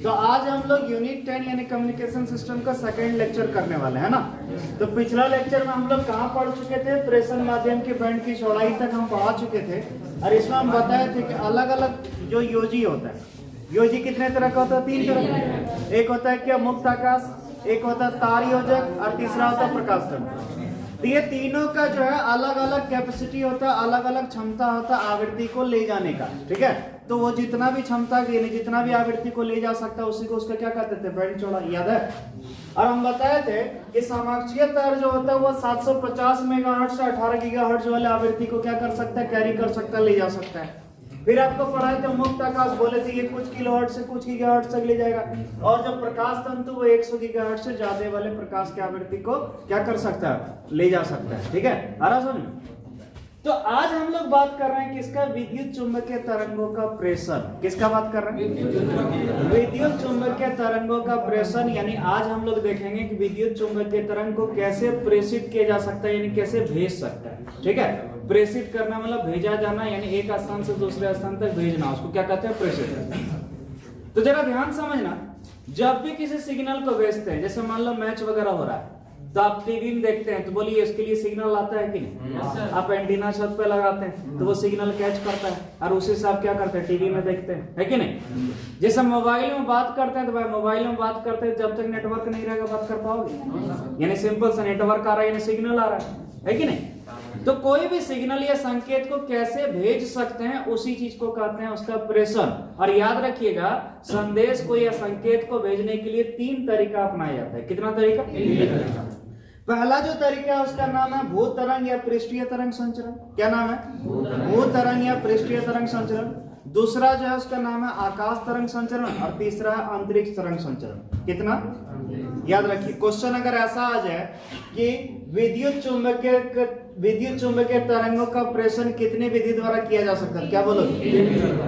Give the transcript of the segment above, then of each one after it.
तो आज हम लोग यूनिट 10 यानी कम्युनिकेशन सिस्टम का सेकंड लेक्चर करने वाले हैं ना। तो पिछला लेक्चर में हम लोग कहाँ पढ़ चुके थे, प्रेषण माध्यम के बैंड की चौड़ाई तक हम पढ़ा चुके थे। और इसमें हम बताए थे कि अलग अलग जो योजी होता है, योजी कितने तरह का होता है? 3 तरह का। एक होता है क्या, मुक्त आकाश, एक होता है तार योजक, और तीसरा होता है प्रकाश तंत्र। तो ये तीनों का जो है अलग अलग कैपेसिटी होता है, अलग अलग क्षमता होता है आवृत्ति को ले जाने का, ठीक है। तो वो जितना भी क्षमता की जितना भी आवृत्ति को ले जा सकता है उसी को उसका क्या कहते थे? बैंड चौड़ाई, याद है। और हम बताए थे कि समाक्षीय तार जो होता है वो 750 मेगाहर्ट्ज से 18 गीगाहर्ट्ज वाले आवृत्ति को क्या कर सकता है? कैरी कर सकता है, ले जा सकता है। फिर आपको पढ़ाए थे मुक्त आकाश, बोले थे ये कुछ किलोहर्ट्ज से कुछ गीगाहर्ट्ज तक ले जाएगा। और जो प्रकाश तंतु वो 100 गीगाहर्ट्ज से ज्यादा वाले प्रकाश की आवृत्ति को क्या कर सकता है? ले जा सकता है, ठीक है। आ रहा समझ? तो आज हम लोग बात कर रहे हैं किसका? विद्युत चुंबकीय तरंगों का प्रेषण। किसका बात कर रहे हैं? विद्युत चुंबकीय तरंगों का प्रेषण। यानी आज हम लोग देखेंगे कि विद्युत चुंबकीय तरंग को कैसे प्रेषित किया जा सकता है, यानी कैसे भेज सकता है, ठीक है। प्रेषित करना मतलब भेजा जाना, यानी एक स्थान से दूसरे स्थान तक भेजना, उसको क्या कहते हैं? प्रेषित। तो जरा ध्यान समझना, जब भी किसी सिग्नल को भेजते हैं, जैसे मान लो मैच वगैरह हो रहा है, तो आप टीवी में देखते हैं, तो बोलिए इसके लिए सिग्नल आता है कि नहीं? आप एंटीना छत पे लगाते हैं तो वो सिग्नल कैच करता है, और उसी से आप क्या करते हैं? टीवी में देखते हैं, है कि नहीं? जैसे मोबाइल में बात करते हैं, तो भाई मोबाइल में बात करते हैं, जब तक नेटवर्क नहीं रहेगा बात कर पाओगे? यानी सिंपल सा नेटवर्क आ रहा है, यानी सिग्नल आ रहा है कि नहीं? तो कोई भी सिग्नल या संकेत को कैसे भेज सकते हैं, उसी चीज को कहते हैं उसका प्रेषण। और याद रखिएगा, संदेश को या संकेत को भेजने के लिए 3 तरीका अपनाया जाता है। कितना तरीका? 3 तरीका। पहला जो तरीका है उसका नाम है भू तरंग या पृष्ठीय तरंग संचरण। क्या नाम है? भू तरंग या पृष्ठीय तरंग संचरण। दूसरा जो है उसका नाम है आकाश तरंग संचरण, और तीसरा है अंतरिक्ष तरंग संचरण। कितना? याद रखिए, क्वेश्चन अगर ऐसा आ जाए कि विद्युत चुंबकीय तरंगों का प्रेषण कितनी विधि द्वारा किया जा सकता है, क्या बोलोगे?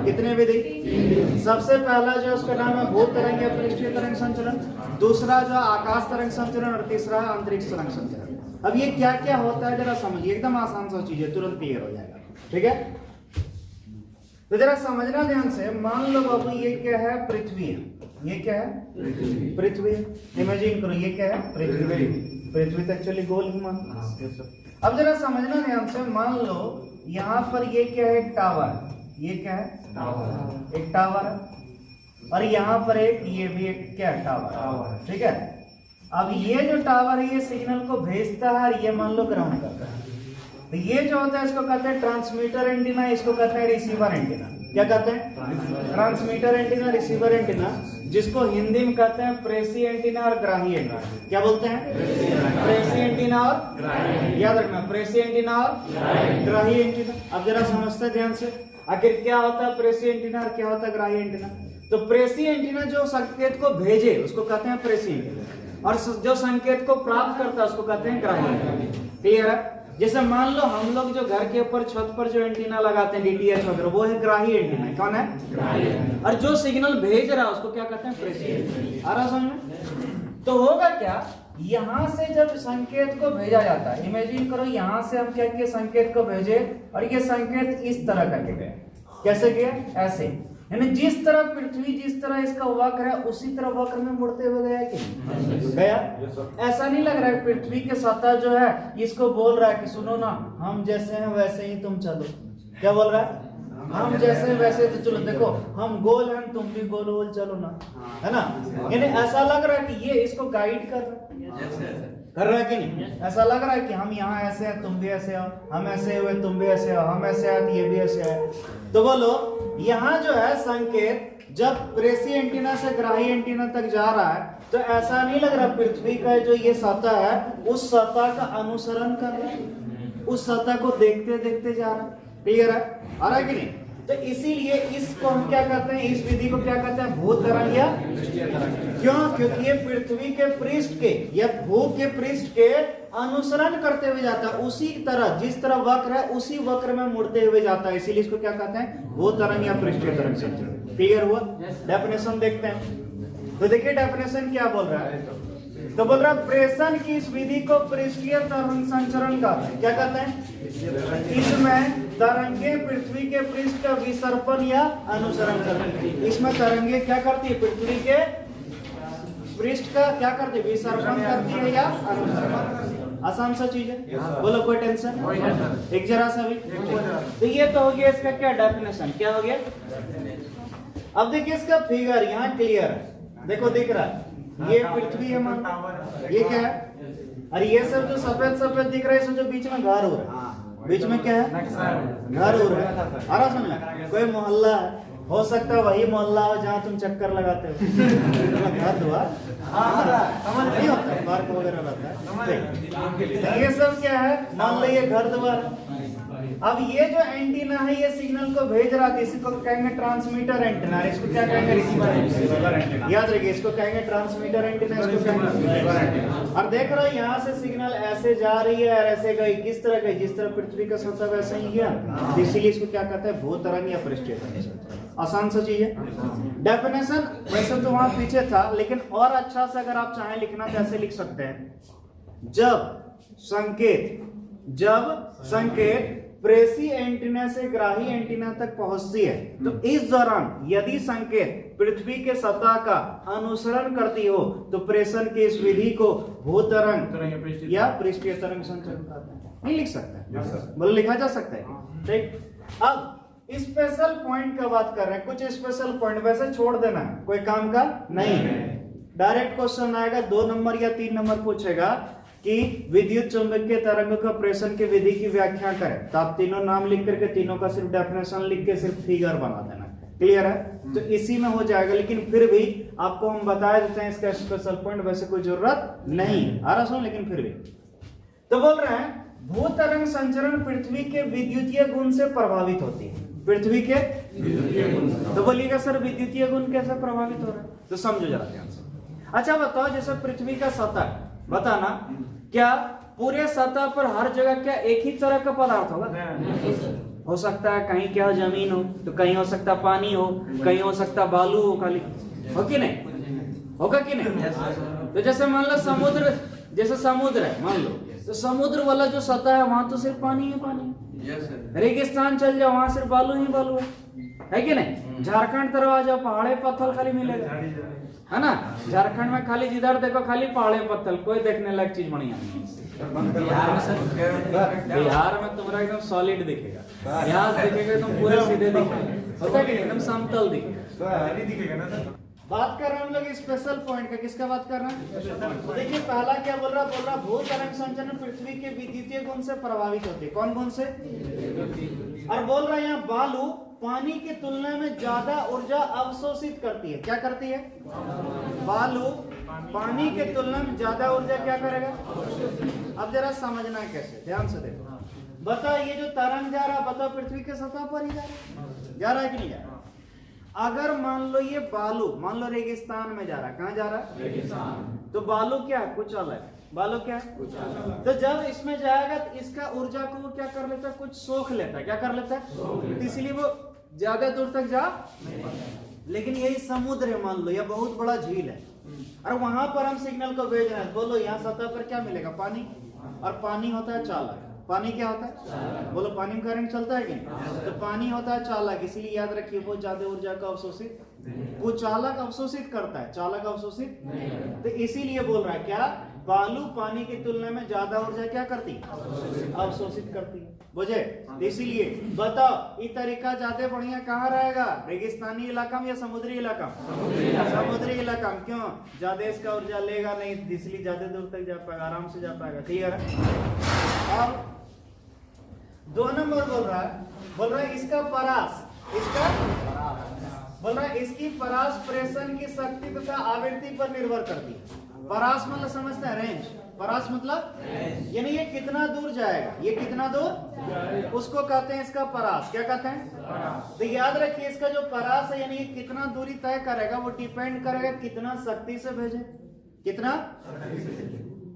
कितने विधि? सबसे पहला जो उसका नाम है भू तरंग या पृष्ठीय तरंग संचरण, दूसरा जो आकाश तरंग संचरण, और तीसरा है अंतरिक्ष तरंग संचरण। अब ये क्या क्या होता है जरा समझिए, एकदम आसान सा चीज है, तुरंत क्लियर हो जाएगा, ठीक है। तो जरा समझना ध्यान से। मान लो बाबू ये क्या है? पृथ्वी है। ये क्या है? पृथ्वी। इमेजिन करो ये क्या है? पृथ्वी। पृथ्वी तो एक्चुअली गोल ही मान। अब जरा समझना ध्यान से, मान लो यहाँ पर ये क्या है? टावर। ये क्या है? टावर। एक टावर है, और यहाँ पर एक ये भी एक क्या है? टावर, ठीक है। अब ये जो टावर है ये सिग्नल को भेजता है, और ये मान लो ग्राउंड करता है। तो ये जो होता है इसको कहते हैं ट्रांसमीटर एंटीना, इसको कहते हैं रिसीवर एंटीना। क्या कहते हैं? ट्रांसमीटर एंटीना, रिसीवर एंटीना, जिसको हिंदी में कहते हैं प्रेषी एंटीना और ग्राही एंटीना। क्या बोलते हैं? प्रेषी एंटीना और, याद रखना, प्रेषी एंटीना और ग्राही एंटीना। अब जरा समझते ध्यान से, आखिर क्या होता है प्रेषी एंटीना और क्या होता है ग्राही एंटीना। तो प्रेषी एंटीना जो संकेत को भेजे उसको कहते हैं प्रेषी एंटीना, और जो संकेत को प्राप्त करता है उसको कहते हैं ग्राही एंटीना। क्लियर है? जैसे मान लो हम लोग जो घर के ऊपर छत पर जो एंटीना लगाते हैं डीटीएच वगैरह, वो है ग्राही एंटीना। कौन है? ग्राही। और जो सिग्नल भेज रहा है उसको क्या कहते हैं? प्रेषी एंटीना। आ रहा समझ में? तो होगा क्या, यहाँ से जब संकेत को भेजा जाता है, इमेजिन करो यहाँ से हम क्या किए? संकेत को भेजे, और ये संकेत इस तरह करके गए। कैसे गया? ऐसे। यानी जिस तरह पृथ्वी, जिस तरह इसका वक्र है उसी तरह वक्र में मुड़ते हुए गया कि गया? ऐसा नहीं लग रहा है पृथ्वी के सतह जो है इसको बोल रहा है कि सुनो ना, हम जैसे हैं वैसे ही तुम चलो। क्या बोल रहा है? हम जैसे वैसे तो चलो, देखो हम गोल हैं तुम भी गोल गोल चलो ना, है ना। यानी ऐसा लग रहा है कि ये इसको गाइड कर रहा है कि नहीं? ऐसा लग रहा है कि हम यहाँ ऐसे हैं तुम भी ऐसे आओ, हम ऐसे हुए तुम भी ऐसे आओ, हम ऐसे आए तो ये भी ऐसे आए। तो बोलो यहाँ जो है संकेत जब प्रेषी एंटीना से ग्राही एंटीना तक जा रहा है, तो ऐसा नहीं लग रहा पृथ्वी का जो ये सतह है उस सतह का अनुसरण कर रहा है, उस सतह को देखते देखते जा रहा है। क्लियर है? आ रहा है कि नहीं? तो इसीलिए इसको हम क्या कहते हैं? इस विधि को क्या कहते हैं? भू तरंग या क्यों? क्योंकि ये पृथ्वी के पृष्ठ के या भू के पृष्ठ के अनुसरण करते हुए जाता है, उसी तरह जिस तरह वक्र है उसी वक्र में मुड़ते हुए जाता है, इसीलिए इसको क्या कहते हैं? भू तरंग या पृष्ठीय तरंग संचरण। क्लियर हुआ? डेफिनेशन देखते हैं। तो देखिए डेफिनेशन क्या बोल रहा है। तो बोल रहा प्रेषण की इस विधि को पृष्ठीय तरंग संचरण कहते हैं। क्या कहते हैं? इसमें तरंगे पृथ्वी के पृष्ठ का विसर्पण या अनुसरण करती है। इसमें तरंगे क्या करती है? पृथ्वी के पृष्ठ का क्या करती है? विसर्पण करती है या अनुसरण। आसान सा चीज है, बोलो कोई टेंशन? एक जरा सा भी। तो ये तो हो गया इसका क्या डेफिनेशन, क्या हो गया? अब देखिए इसका फिगर यहाँ क्लियर है, देखो दिख रहा है, ये पृथ्वी है मान, ये क्या है? और ये सब जो सफेद सफेद दिख रहा है, इसमें जो बीच में घर हो रहा है, बीच में क्या है? घर हो रहा है। अरे सुन, कोई मोहल्ला है, हो सकता है वही मोहल्ला हो जहाँ तुम चक्कर लगाते हो। घर द्वार नहीं होता, पार्क वगैरह रहता है। ये सब क्या है? मान लो ये घर द्वार। अब ये जो एंटीना है ये सिग्नल को भेज रहा था, इसको कहेंगे ट्रांसमीटर एंटीना, इसको क्या कहेंगे? Receiver antenna. याद रखिए, इसको कहेंगे ट्रांसमीटर एंटीना, इसको कहेंगे रिसीवर एंटीना। और देख रहा है यहाँ से सिग्नल ऐसे जा रही है और ऐसे गई, किस तरह गई? जिस तरह पृथ्वी का सतह वैसे ही गया, इसीलिए इसको क्या कहते हैं? भूतरंग या पृष्ठीय तरंग। आसान सा चीज है। डेफिनेशन वैसे तो वहां पीछे था, लेकिन और अच्छा से अगर आप चाहें लिखना तो ऐसे लिख सकते हैं, जब संकेत प्रेषी एंटीना से ग्राही एंटीना तक पहुंचती है, तो इस दौरान यदि संकेत पृथ्वी के सतह का अनुसरण करती हो तो प्रेषण की इस विधि को भूतरंग या पृष्ठीय तरंग संचरण कहते हैं। नहीं लिख सकते? बोलो लिखा जा सकता है। ठीक, अब स्पेशल पॉइंट का बात कर रहे हैं, कुछ स्पेशल पॉइंट वैसे छोड़ देना है, कोई काम का नहीं है। डायरेक्ट क्वेश्चन आएगा, 2 नंबर या 3 नंबर पूछेगा कि विद्युत चुंबकीय तरंगों का प्रेषण की विधि की व्याख्या करें, तो आप तीनों नाम लिख करके तीनों का सिर्फ डेफिनेशन लिख के सिर्फ फिगर बना देना। क्लियर है? तो इसी में हो जाएगा, लेकिन फिर भी आपको हम बता देते हैं इसका स्पेशल पॉइंट, वैसे कोई जरूरत नहीं है, लेकिन फिर भी। तो बोल रहे हैं भूतरंग संचरण पृथ्वी के विद्युतीय गुण से प्रभावित होती है। पृथ्वी के तो बोलिएगा सर विद्युतीय गुण कैसे प्रभावित हो रहा है? तो समझो जरा ध्यान से। अच्छा बताओ, जैसे पृथ्वी का सतह, बताना क्या पूरे सतह पर हर जगह क्या एक ही तरह का पदार्थ होगा? हो सकता है कहीं क्या जमीन हो, तो कहीं हो सकता पानी हो, कहीं हो सकता बालू हो, खाली हो कि नहीं? होगा कि नहीं? तो जैसे मान लो समुद्र, जैसे समुद्र है मान लो, तो समुद्र वाला जो सतह है वहां तो सिर्फ पानी है, पानी। रेगिस्तान चल जाओ, वहां सिर्फ बालू ही बालू है कि नहीं? झारखंड तरफ आ जाओ, पहाड़े पत्थर खाली मिलेगा, है ना? झारखंड में खाली जिधर देखो खाली पहाड़े पत्थर, कोई देखने लायक चीज बढ़िया नहीं। बिहार में तुम्हारा एकदम सॉलिड दिखेगा, यहाँ दिखेगा एकदम पूरे सीधे दिखेगा, होता कि एकदम समतल दिखेगा। बात कर रहे हैं हम लोग स्पेशल पॉइंट का, किसका बात कर रहे हैं? तो देखिए पहला क्या बोल रहा भूतरंग संचरण पृथ्वी के विद्युतीय गुण से प्रभावित होती है। कौन गुण से? और बोल रहा है यहाँ बालू पानी की तुलना में ज्यादा ऊर्जा अवशोषित करती है। क्या करती है? बालू पानी के तुलना में ज्यादा ऊर्जा क्या करेगा? अब जरा समझना है कैसे, ध्यान से देखो। बताओ ये जो तरंग जा रहा, बताओ पृथ्वी के सतह पर ही जा रहा है कि नहीं जा रहा? अगर मान लो ये बालू, मान लो रेगिस्तान में जा रहा है, कहाँ जा रहा है? रेगिस्तान। तो बालू क्या है? कुछ अलग। बालू क्या है? कुछ अलग। तो जब इसमें जाएगा तो इसका ऊर्जा को वो क्या कर लेता है? कुछ सोख लेता है। क्या कर लेता है? इसलिए वो ज्यादा दूर तक जा। लेकिन यही समुद्र है मान लो, या बहुत बड़ा झील है, और वहां पर हम सिग्नल को भेज रहे हैं। बोलो यहाँ सतह पर क्या मिलेगा? पानी। और पानी होता है चालक। पानी क्या होता है? बोलो पानी में करंट चलता है कि नहीं? तो पानी होता है चालक, इसीलिए याद रखिए वो ज्यादा ऊर्जा का अवशोषित, वो चालक अवशोषित करता है, चालक अवशोषित। तो इसीलिए बोल रहा है क्या, बालू पानी की तुलना में ज्यादा ऊर्जा क्या करती है? अवशोषित करती है। बुझे? तो इसीलिए बताओ ये तरीका ज्यादा बढ़िया कहाँ रहेगा? रेगिस्तानी इलाका में या समुद्री इलाका? समुद्री इलाका में। क्यों? ज्यादा इसका ऊर्जा लेगा नहीं, इसलिए ज्यादा दूर तक जा पाएगा, आराम से जा पाएगा। क्लियर है? और 2 नंबर बोल रहा है इसका परास, बोल रहा है इसकी परास प्रेषण की शक्ति तथा आवृत्ति पर निर्भर करती है। परास मतलब समझते हैं रेंज, परास मतलब यानी ये कितना दूर जाएगा, ये कितना दूर, उसको कहते हैं इसका परास। क्या कहते हैं? तो याद रखिए इसका जो परास है यानी ये कितना दूरी तय करेगा, वो डिपेंड करेगा कितना शक्ति से भेजे, कितना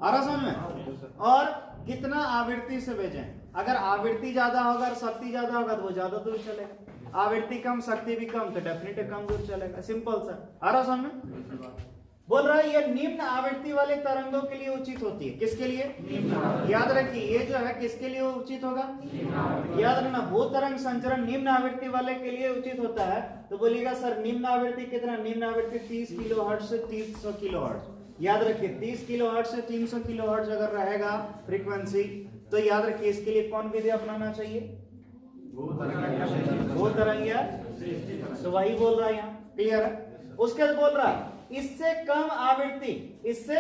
आ रहा समझ में, और कितना आवृत्ति से भेजें। अगर आवृत्ति ज्यादा होगा और शक्ति ज्यादा होगा तो वो ज्यादा दूर चलेगा, आवृत्ति कम शक्ति भी कम तो डेफिनेटली कम दूर चलेगा। सिंपल सा, आ रहा समझ में? बोल रहा है ये निम्न आवृत्ति वाले तरंगों के लिए उचित होती है। किसके लिए? याद रखिए ये जो है किसके लिए उचित होगा? याद रखना, भूतरंग संचरण निम्न आवृत्ति वाले के लिए उचित होता है। तो बोलिएगा सर निम्न आवृत्ति कितना? निम्न आवृत्ति 30 किलोहर्ट्ज से 300 किलोहर्ट्ज। याद रखिए 30 किलोहर्ट्ज से 300 किलोहर्ट्ज अगर रहेगा फ्रीक्वेंसी, तो याद रखिए इसके लिए कौन विधि अपनाना चाहिए? भूतरंगीय। तो वही बोल रहा है यहाँ, क्लियर है? उसके बाद बोल रहा है इससे कम आवृत्ति, इससे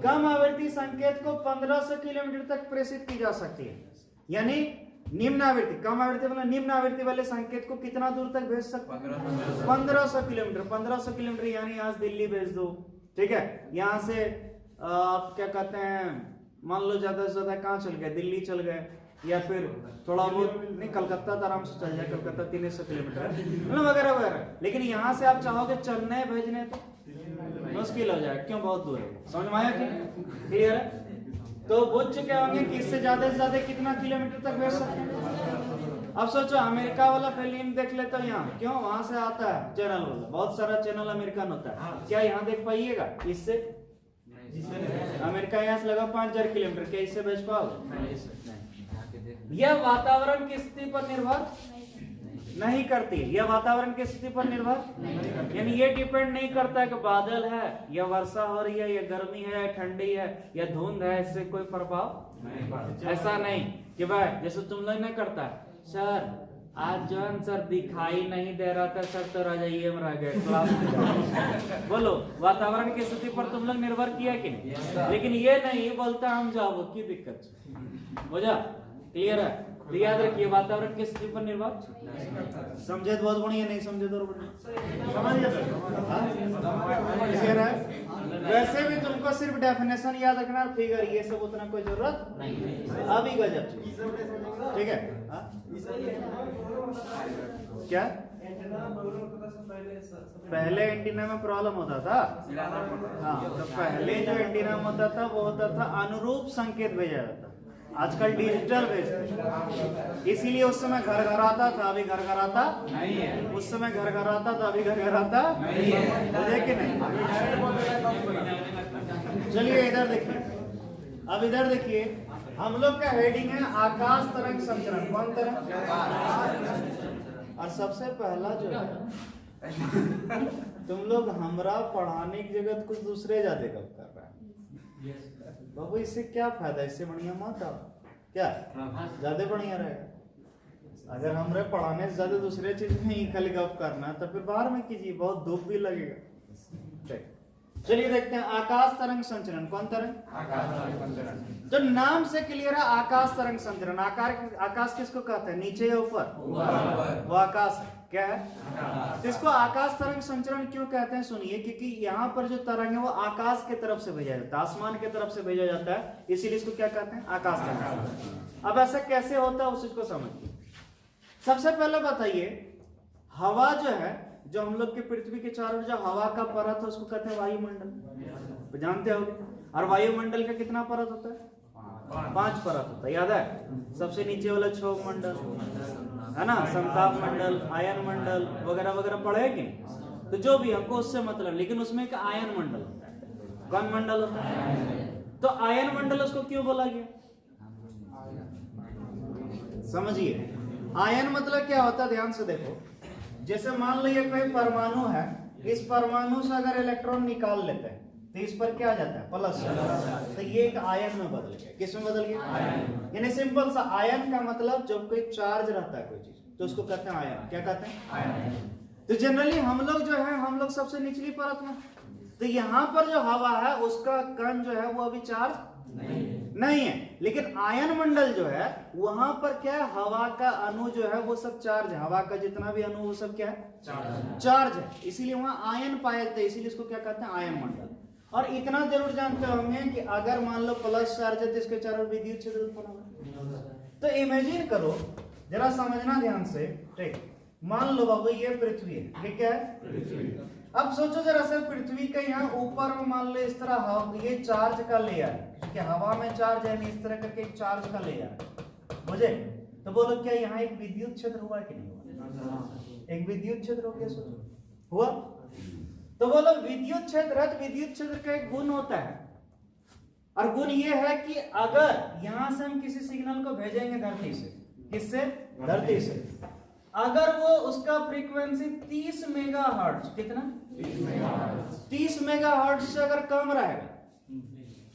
कम आवृत्ति संकेत को 1500 किलोमीटर तक प्रेषित की जा सकती है। यानी निम्न आवृत्ति, कम आवृत्ति वाला निम्न आवृत्ति वाले संकेत को कितना दूर तक भेज सकते हैं? 1500 किलोमीटर। 1500 किलोमीटर यानी यहाँ से दिल्ली भेज दो, ठीक है? यहाँ से क्या कहते हैं, मान लो ज्यादा से ज्यादा कहाँ चल गए? दिल्ली चल गए, या फिर थोड़ा बहुत नहीं, कलकत्ता तो आराम से चल जाए, कलकत्ता 300 किलोमीटर मतलब वगैरह वगैरह। लेकिन यहाँ से आप चाहोगे चेन्नई भेजने तो मुश्किल हो जाएगा, क्यों? बहुत दूर है। समझ में आया कि क्लियर है? तो बुझ चुके होंगे कि इससे ज्यादा से ज्यादा कितना किलोमीटर तक भेज सकते हैं। अब सोचो अमेरिका वाला फिल्म देख ले तो यहाँ क्यों, वहां से आता है चैनल वाला, बहुत सारा चैनल अमेरिकन होता है, क्या यहाँ देख पाइएगा? इससे अमेरिका यहाँ से लगा 5000 किलोमीटर, क्या इससे भेज पाओगे? यह वातावरण की स्थिति पर निर्भर नहीं करती। यह वातावरण की स्थिति पर निर्भर यानी ये डिपेंड नहीं करता है कि बादल है या वर्षा हो रही है या गर्मी है या ठंडी है या धुंध है, इससे कोई प्रभाव नहीं। ऐसा नहीं कि भाई जैसे तुम लोग नहीं करता है, सर आज जो है सर दिखाई नहीं दे रहा था सर, तो रजाइए में रह गए क्लास में। बोलो वातावरण की स्थिति पर तुम लोग निर्भर किया कि नहीं? लेकिन ये नहीं बोलता हम जाओ की दिक्कत बुझा? क्लियर है? तो याद रखिए वातावरण की स्थिति पर निर्भर। समझे तो बहुत बढ़िया, नहीं समझे तो क्लियर है? वैसे भी तुमको सिर्फ डेफिनेशन याद रखना, फिगर ये सब उतना कोई जरूरत नहीं। अभी गजब, ठीक है? क्या पहले एंटीना में प्रॉब्लम होता था? हाँ, तो पहले जो एंटीना में होता था वो होता था अनुरूप संकेत भेजा जाता, आजकल डिजिटल भेजते। इसीलिए उस समय घर घर आता था, अभी घर घर आता नहीं है। उस समय घर घर आता था, अभी घर घर आता नहीं है कि नहीं? चलिए इधर देखिए, अब इधर देखिए हम लोग का हेडिंग है आकाश तरंग संचरण। कौन तरंग? और सबसे पहला जो है तुम लोग हमरा पढ़ाने की जगह कुछ दूसरे ज्यादा कब कर रहे हैं बाबू, इससे क्या फायदा? इससे बढ़िया मत आओ, क्या ज्यादा बढ़िया रहेगा। अगर हमरे पढ़ाने से ज्यादा दूसरे चीज में ही खाली गप करना तो फिर बाहर में कीजिए, बहुत धूप भी लगेगा। चलिए देखते हैं आकाश तरंग संचरण। कौन तरंग? आकाश तरंग संचरण। तो नाम से क्लियर है आकाश तरंग संचरण। आकाश किसको कहते हैं? नीचे या ऊपर? वो आकाश क्या है? तो इसको आकाश तरंग संचरण क्यों कहते हैं सुनिए, क्योंकि यहाँ पर जो तरंग है वो आकाश के तरफ से भेजा जाता है, आसमान के तरफ से भेजा जाता है, इसीलिए इसको क्या कहते हैं? आकाश तरंग। अब ऐसा कैसे होता है उस चीज को समझिए। सबसे पहले बताइए, हवा जो है, जो हम लोग के पृथ्वी के चारों जो हवा का परत है उसको कहते हैं वायुमंडल, तो जानते होंगे। और वायुमंडल का कितना परत होता है? 5 परत होता है, याद है? सबसे नीचे वाला क्षोभ मंडल है ना, संताप मंडल, आयन मंडल वगैरह वगैरह पढ़ेंगे। तो जो भी हमको उससे मतलब, लेकिन उसमें एक आयन मंडल होता है। कौन मंडल होता है? तो आयन मंडल उसको क्यों बोला गया समझिए। आयन मतलब क्या होता है, ध्यान से देखो। जैसे मान लीजिए कोई परमाणु है, इस परमाणु से अगर इलेक्ट्रॉन निकाल लेते हैं तो इस पर क्या आ जाता है? प्लस। तो ये एक आयन में बदल गया। किस में बदल गया? यानी सिंपल सा आयन का मतलब जब कोई चार्ज रहता है कोई चीज तो उसको कहते हैं आयन। क्या कहते हैं? आयन। तो जनरली हम लोग जो है, हम लोग सबसे निचली परत में, तो यहाँ पर जो हवा है उसका कण जो है वो अभी चार्ज नहीं है। लेकिन आयन मंडल जो है वहां पर क्या है, हवा का अणु जो है वो सब चार्ज है। हवा का जितना भी अणु वो सब क्या है? चार्ज है। इसीलिए वहां आयन पाए जाते हैं, इसीलिए इसको क्या कहते हैं? आयन मंडल। और इतना जरूर जानते होंगे कि अगर मान लो प्लस चार्ज है तो इसके चारों विद्युत क्षेत्र उत्पन्न होगा। तो इमेजिन करो, जरा समझना ध्यान से, ठीक? मान लो बाबू ये पृथ्वी है, ये क्या है? पृथ्वी। अब सोचो जरा से, पृथ्वी के यहाँ ऊपर में मान लो इस तरह ये चार्ज का लेयर है, कि हवा में चार्ज है, इस तरह करके एक चार्ज का लेयर है, मुझे तो बोलो क्या यहाँ एक विद्युत क्षेत्र हुआ कि नहीं हुआ? एक विद्युत क्षेत्र हो गया, सोचो हुआ। तो बोलो विद्युत क्षेत्र है, तो विद्युत क्षेत्र का एक गुण होता है, और गुण ये है कि अगर यहां से हम किसी सिग्नल को भेजेंगे धरती से, किससे? धरती से, अगर वो उसका फ्रीक्वेंसी 30 मेगाहर्ट्ज, कितना? 30 मेगाहर्ट्ज से अगर कम रहेगा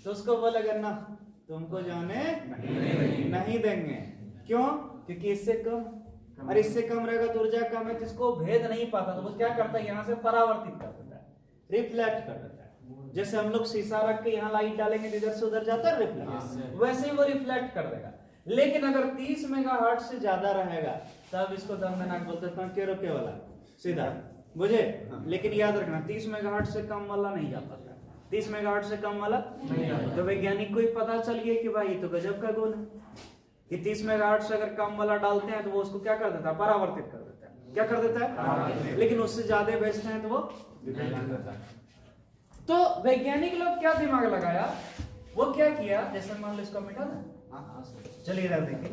तो उसको बोलेगा ना, तुमको जाने नहीं देंगे। क्यों? क्योंकि इससे कम, और इससे कम रहेगा तो ऊर्जा कम है, जिसको भेद नहीं पाता, तो वो क्या करता है? यहां से परावर्तित कर देता है, रिफ्लेक्ट कर देता है। जैसे हम लोग शीशा रख के यहाँ लाइट डालेंगे तो इधर से उधर जाता है रिफ्लेक्ट, वैसे ही वो रिफ्लेक्ट कर देगा। लेकिन अगर 30 मेगाहर्ट्ज से ज्यादा रहेगा तब इसको दमदनाक बोलते हैं, केरो के वाला सीधा, बुझे? लेकिन याद रखना 30 मेगाहर्ट्ज से कम वाला नहीं जा पाता, 30 मेगाहर्ट्ज से कम वाला नहीं जाता। तो वैज्ञानिक को ही पता चल गया कि भाई तो गजब का गुण है कि 30 मेगाहर्ट्ज से अगर कम वाला डालते हैं तो वो उसको क्या कर देता है? परावर्तित कर देता है। क्या कर देता है? लेकिन उससे ज्यादा भेजते हैं तो वो विकृत कर देता है। तो वैज्ञानिक लोग क्या दिमाग लगाया, वो क्या किया, जैसे मान लो इसको मिटा ना, चलिए इधर देखिए,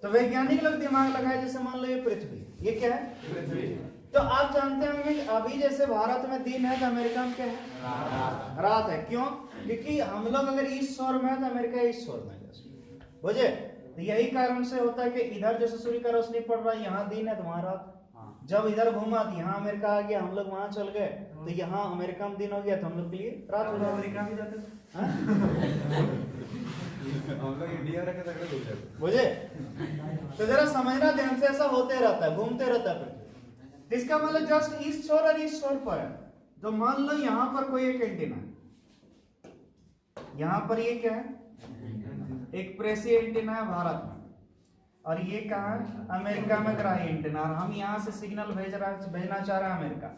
तो वैज्ञानिक लोग दिमाग लगाए, जैसे मान लो ये पृथ्वी, ये क्या है? पृथ्वी। तो आप जानते होंगे कि अभी जैसे भारत में दिन है तो अमेरिका में क्या है? रात है। क्यों? क्योंकि हम लोग अगर ईस्ट शोर में है तो अमेरिका ईस्ट शोर में है, बुझे? तो यही कारण से होता है कि इधर जैसे सूर्य का रोशनी पड़ रहा है, यहाँ दिन है तो वहां रात। जब इधर घूमा तो यहाँ अमेरिका आ गया, हम लोग वहां चल गए तो यहाँ अमेरिका में दिन हो गया, तो हम लोग के लिए रात हो गया। अमेरिका में जाते हम लोग इंडिया रखे तक बुझे? तो जरा समझना ध्यान से, ऐसा होते रहता है, घूमते रहता है। इसका मतलब जस्ट ईस्ट शोर और ईस्ट शोर पर है। तो मान लो यहाँ पर कोई एक एंटीना है, यहाँ पर ये क्या है? एक प्रेसी एंटीना है भारत में, और ये कहाँ है? अमेरिका में ग्राही एंटीना। और हम यहाँ से सिग्नल भेजना चाह रहे हैं अमेरिका।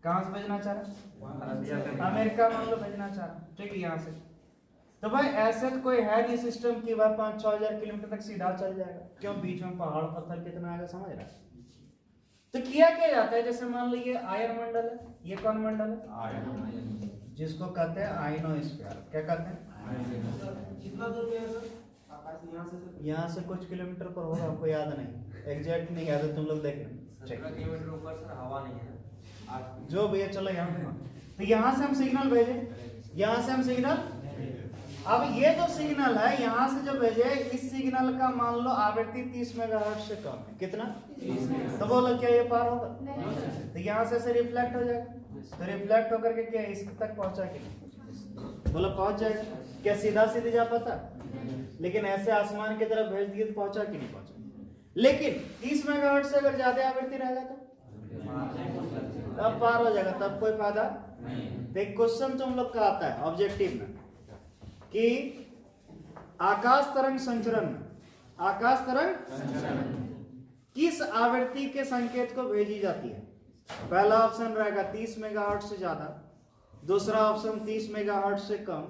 कहाँ से भेजना चाह रहे हैं? अमेरिका मान लो भेजना चाह रहे हैं, ठीक है, यहाँ से। तो भाई ऐसे तो कोई है नहीं सिस्टम की वह 5-6 हजार किलोमीटर तक सीधा चल जाएगा। क्यों? बीच में पहाड़ पत्थर कितना आएगा, समझ रहा है? तो किया क्या जाता है, जैसे मान लो ये आयन मंडल है, ये कौन मंडल है? जिसको कहते हैं आयनोस्फीयर। क्या कहते हैं? कितना दूर पे है सर? यहाँ से कुछ किलोमीटर पर होगा, आपको याद नहीं, एग्जैक्ट नहीं याद है, तुम लोग देखना। 17 किलोमीटर ऊपर सर हवा नहीं है, जो भी है। चलो यहाँ, तो यहाँ से हम सिग्नल भेजे, यहाँ से हम सिग्नल, अब ये जो सिग्नल है यहाँ से जो भेजे, इस सिग्नल का मान लो आवृत्ति 30 मेगाहर्ट्ज से कम है। कितना? तो बोलो क्या ये पार होगा? तो यहाँ से रिफ्लेक्ट हो जाएगा, तो रिफ्लेक्ट होकर के क्या इस तक पहुंचा कि नहीं? बोलो पहुंच जाएगा। क्या सीधा सीधे जा पाता? लेकिन ऐसे आसमान की तरफ भेज दिए तो पहुंचा कि नहीं पहुंचा? लेकिन 30 मेगाहर्ट्ज से अगर ज्यादा आवृत्ति रहेगा तो तब पार हो जाएगा, तब कोई फायदा नहीं। एक क्वेश्चन तुम लोग का आता है ऑब्जेक्टिव में कि आकाश तरंग संचरण में, आकाश तरंग किस आवृत्ति के संकेत को भेजी जाती है? पहला ऑप्शन रहेगा 30 मेगाहर्ट्ज से ज्यादा, दूसरा ऑप्शन 30 मेगाहर्ट्ज से कम,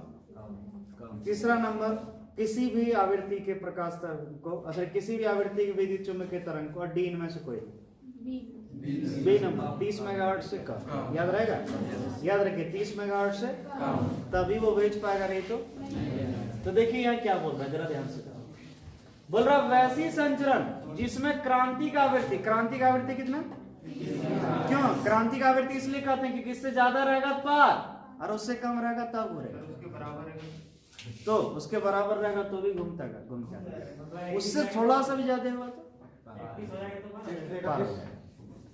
तीसरा नंबर किसी भी आवृत्ति के प्रकाश तरंग को, अच्छा किसी भी आवृत्ति के विद्युत चुम्बकीय तरंग को, और डी इनमें से कोई बी नंबर 30 मेगाहर्ट्ज से कम। याद रहेगा? याद रखिए 30 मेगाहर्ट्ज से तभी वो भेज पाएगा, नहीं तो देखिए यहाँ क्या बोल रहा है, जरा ध्यान से बोल रहा, वैसी संचरण जिसमें क्रांतिक आवृत्ति, क्रांतिक आवृत्ति कितना? क्यों क्रांतिक आवृत्ति? इसलिए कहते हैं कि इससे ज्यादा रहेगा पार, और उससे कम रहेगा तब घूरेगा, उसके बराबर रहेगा तो उसके बराबर रहेगा तो भी घूमता है, उससे थोड़ा सा भी ज्यादा हुआ तो पार हो जाएगा,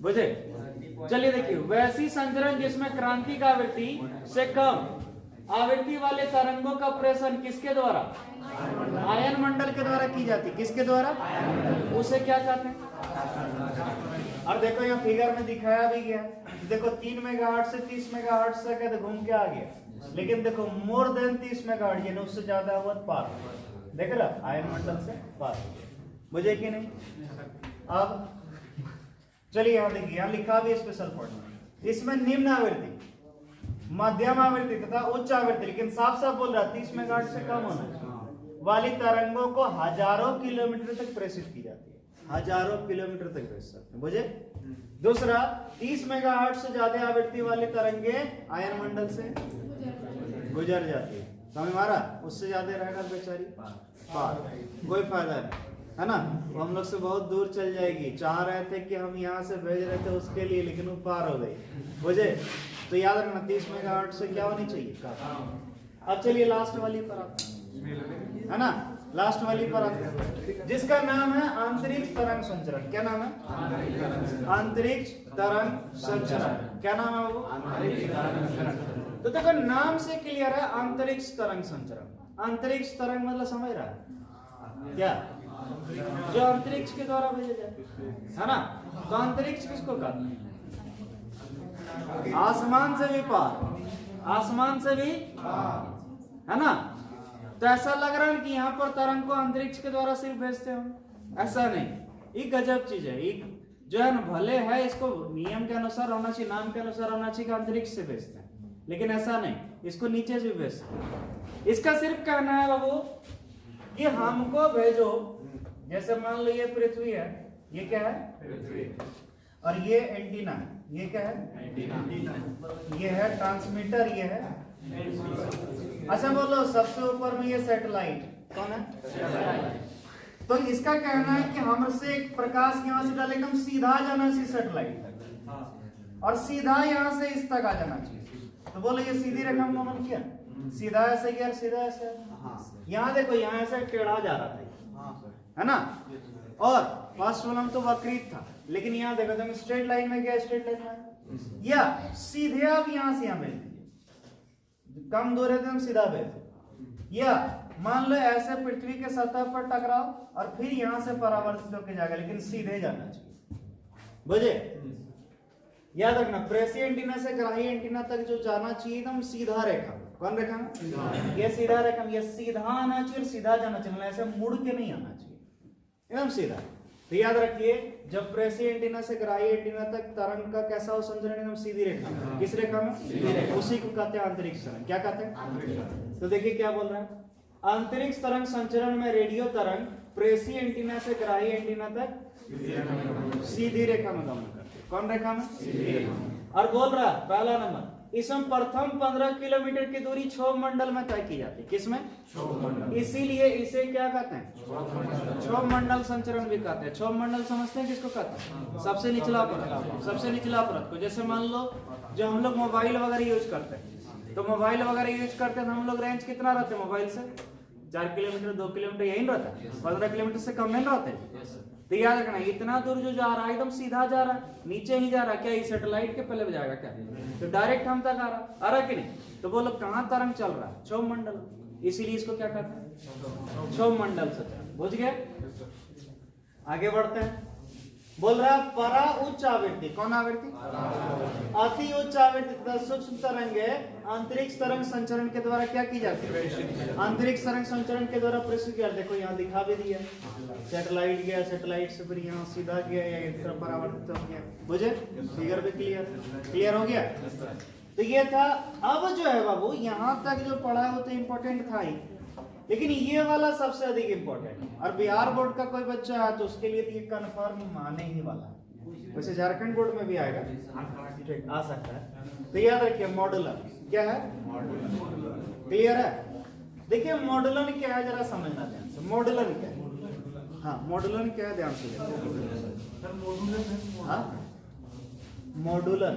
बुझे? चलिए देखिए, वैसी संचरण जिसमें क्रांतिक आवृत्ति से कम आवृत्ति वाले तरंगों का प्रेषण किसके द्वारा? आयन मंडल के द्वारा की जाती। किसके द्वारा? उसे क्या कहते हैं? और देखो यहाँ फिगर में दिखाया भी गया, देखो 3 मेगाहर्ट्ज से 30 मेगाहर्ट्ज तक है तो घूम के आ गया, लेकिन देखो मोर देन 30 मेगाहर्ट्ज यानी उससे ज्यादा हुआ पार, देख रहा आयन मंडल से पार, मुझे कि नहीं? अब चलिए यहाँ देखिए, यहाँ लिखा भी स्पेशल पॉइंट, इसमें निम्न आवृत्ति, मध्यम आवृत्ति तथा उच्च आवृत्ति, लेकिन साफ साफ बोल रहा 30 मेगाहर्ट्ज से कम होना वाली तरंगों को हजारों किलोमीटर तक प्रेषित की जाती है, हजारों किलोमीटर तक भेज सकते हैं, बुझे? दूसरा 30 मेगाहर्ट्ज से ज्यादा आवृत्ति वाली तरंगे आयन मंडल से गुजर जाती है, समझ मारा? उससे ज्यादा रहेगा बेचारी पार, कोई फायदा नहीं। है ना, वो हम लोग से बहुत दूर चल जाएगी। चाह रहे थे कि हम यहाँ से भेज रहे थे उसके लिए, लेकिन वो पार हो गई, बुझे। तो याद रखना 30 मेगाहर्ट्ज से क्या होनी चाहिए। अब चलिए लास्ट वाली पर आते हैं, है ना, लास्ट वाली पर आते हैं, जिसका नाम है अंतरिक्ष तरंग संचरण। क्या नाम है? अंतरिक्ष तरंग संचरण। क्या नाम है वो? तो देखो नाम से क्लियर है, अंतरिक्ष तरंग संचरण। अंतरिक्ष तरंग मतलब समझ रहा है क्या? जो अंतरिक्ष के द्वारा भेजे जाए, है ना। तो अंतरिक्ष किसको कहते हैं? आसमान से भी पार, आसमान से भी, है ना। तो ऐसा लग रहा है कि यहाँ पर तरंग को अंतरिक्ष के द्वारा सिर्फ भेजते हो, ऐसा नहीं। ये गजब चीज है, ये जो है ना, भले है इसको नियम के अनुसार होना चाहिए, नाम के अनुसार होना चाहिए कि अंतरिक्ष से भेजते हैं, लेकिन ऐसा नहीं, इसको नीचे से भेजते हैं। इसका सिर्फ कहना है बाबू कि हमको भेजो, जैसे मान लो ये पृथ्वी है, ये क्या है? पृथ्वी। और ये एंटीना, ये क्या है? एंटीना। ये है ट्रांसमीटर, ये है। अच्छा बोलो, सबसे ऊपर में ये सैटेलाइट कौन है? तो इसका कहना है कि हमसे एक प्रकाश यहाँ से डाले एकदम सीधा जाना चाहिए सैटेलाइट तक, और सीधा यहाँ से इस तक आ जाना चाहिए। तो बोलो ये सीधी रेखा में कौन किया? सीधा ऐसे किया, सीधा ऐसे। यहाँ देखो, यहाँ ऐसे टेढ़ा जा रहा था, है ना। और फर्स्ट वाला तो वक्रित था, लेकिन यहाँ देखो तुम स्ट्रेट लाइन में गया, स्ट्रेट लाइन में, या सीधे आप यहाँ से यहाँ भेज दीजिए, कम दूर है तो हम सीधा भेज दो। या मान लो ऐसे पृथ्वी के सतह पर टकराओ और फिर यहाँ से परावर्तित होकर जाएगा, लेकिन सीधे जाना चाहिए, बुझे। याद रखना, प्रेसी एंटीना से ग्राही एंटीना तक जो जाना चाहिए एकदम सीधा रेखा। कौन रेखा? ये सीधा रेखा, ये सीधा आना चाहिए, सीधा जाना चाहिए, ऐसे मुड़ के नहीं आना चाहिए, एकदम सीधा। तो याद रखिए, जब प्रेसी एंटीना से ग्राही एंटीना तक तरंग का कैसा हो संचरण? एकदम सीधी रेखा। किस रेखा में? सीधी रेखा। उसी को कहते हैं अंतरिक्ष तरंग। क्या कहते हैं? तो देखिए क्या बोल रहा है, अंतरिक्ष तरंग संचरण में रेडियो तरंग प्रेसी एंटीना से ग्राही एंटीना तक सीधी रेखा में गमन करते हैं। कौन रेखा में? और बोल रहा पहला नंबर, इसमें प्रथम 15 किलोमीटर की दूरी क्षोभ मंडल में तय की जाती है। किसमें? क्षोभ मंडल। इसीलिए इसे क्या कहते हैं? क्षोभ मंडल संचरण भी कहते हैं। क्षोभ मंडल समझते हैं किसको कहते हैं? सबसे निचला परत, सबसे निचला परत को। जैसे मान लो जो हम लोग मोबाइल वगैरह यूज करते हैं, तो मोबाइल वगैरह यूज करते हैं तो हम लोग रेंज कितना रहते हैं मोबाइल से? 4 किलोमीटर, 2 किलोमीटर, यही रहता है। 15 किलोमीटर से कम नहीं रहते हैं। तो याद रखना, इतना दूर जो जा रहा है एकदम सीधा जा रहा है, नीचे ही जा रहा है। क्या ये सैटेलाइट के पहले जाएगा क्या? तो डायरेक्ट हम तक आ रहा कि नहीं? तो बोलो कहाँ तरंग चल रहा है? क्षोभ मंडल। इसीलिए इसको क्या कहते हैं? क्षोभ मंडल से। बुझ गए? आगे बढ़ते हैं। बोल रहा है परा उच्च आवृत्ति। कौन आवृत्ति? अति उच्च आवृत्ति तथा सूक्ष्म तरंगे अंतरिक्ष तरंग संचरण के द्वारा क्या की जाती है? अंतरिक्ष तरंग संचरण के द्वारा प्रेषित किया। देखो यहाँ दिखा भी दिया, सैटेलाइट गया, सैटेलाइट से फिर यहाँ सीधा गया या एक तरफ परावर्तित हो गया। मुझे फिगर भी क्लियर हो गया। तो ये था। अब जो है बाबू यहाँ तक जो पढ़ा है वो तो इम्पोर्टेंट था ही, लेकिन ये वाला सबसे अधिक इंपॉर्टेंट है। और बिहार बोर्ड का कोई बच्चा है तो उसके लिए ये कंफर्म माने ही वाला है। वैसे झारखंड बोर्ड में भी आएगा, ठीक आ सकता है। तो याद रखिए मॉडुलन क्या है? क्लियर है? देखिए मॉडुलन क्या है जरा समझना ध्यान से। मॉडुलन क्या है? हाँ मॉडुलन क्या है ध्यान से। हाँ मॉडुलन,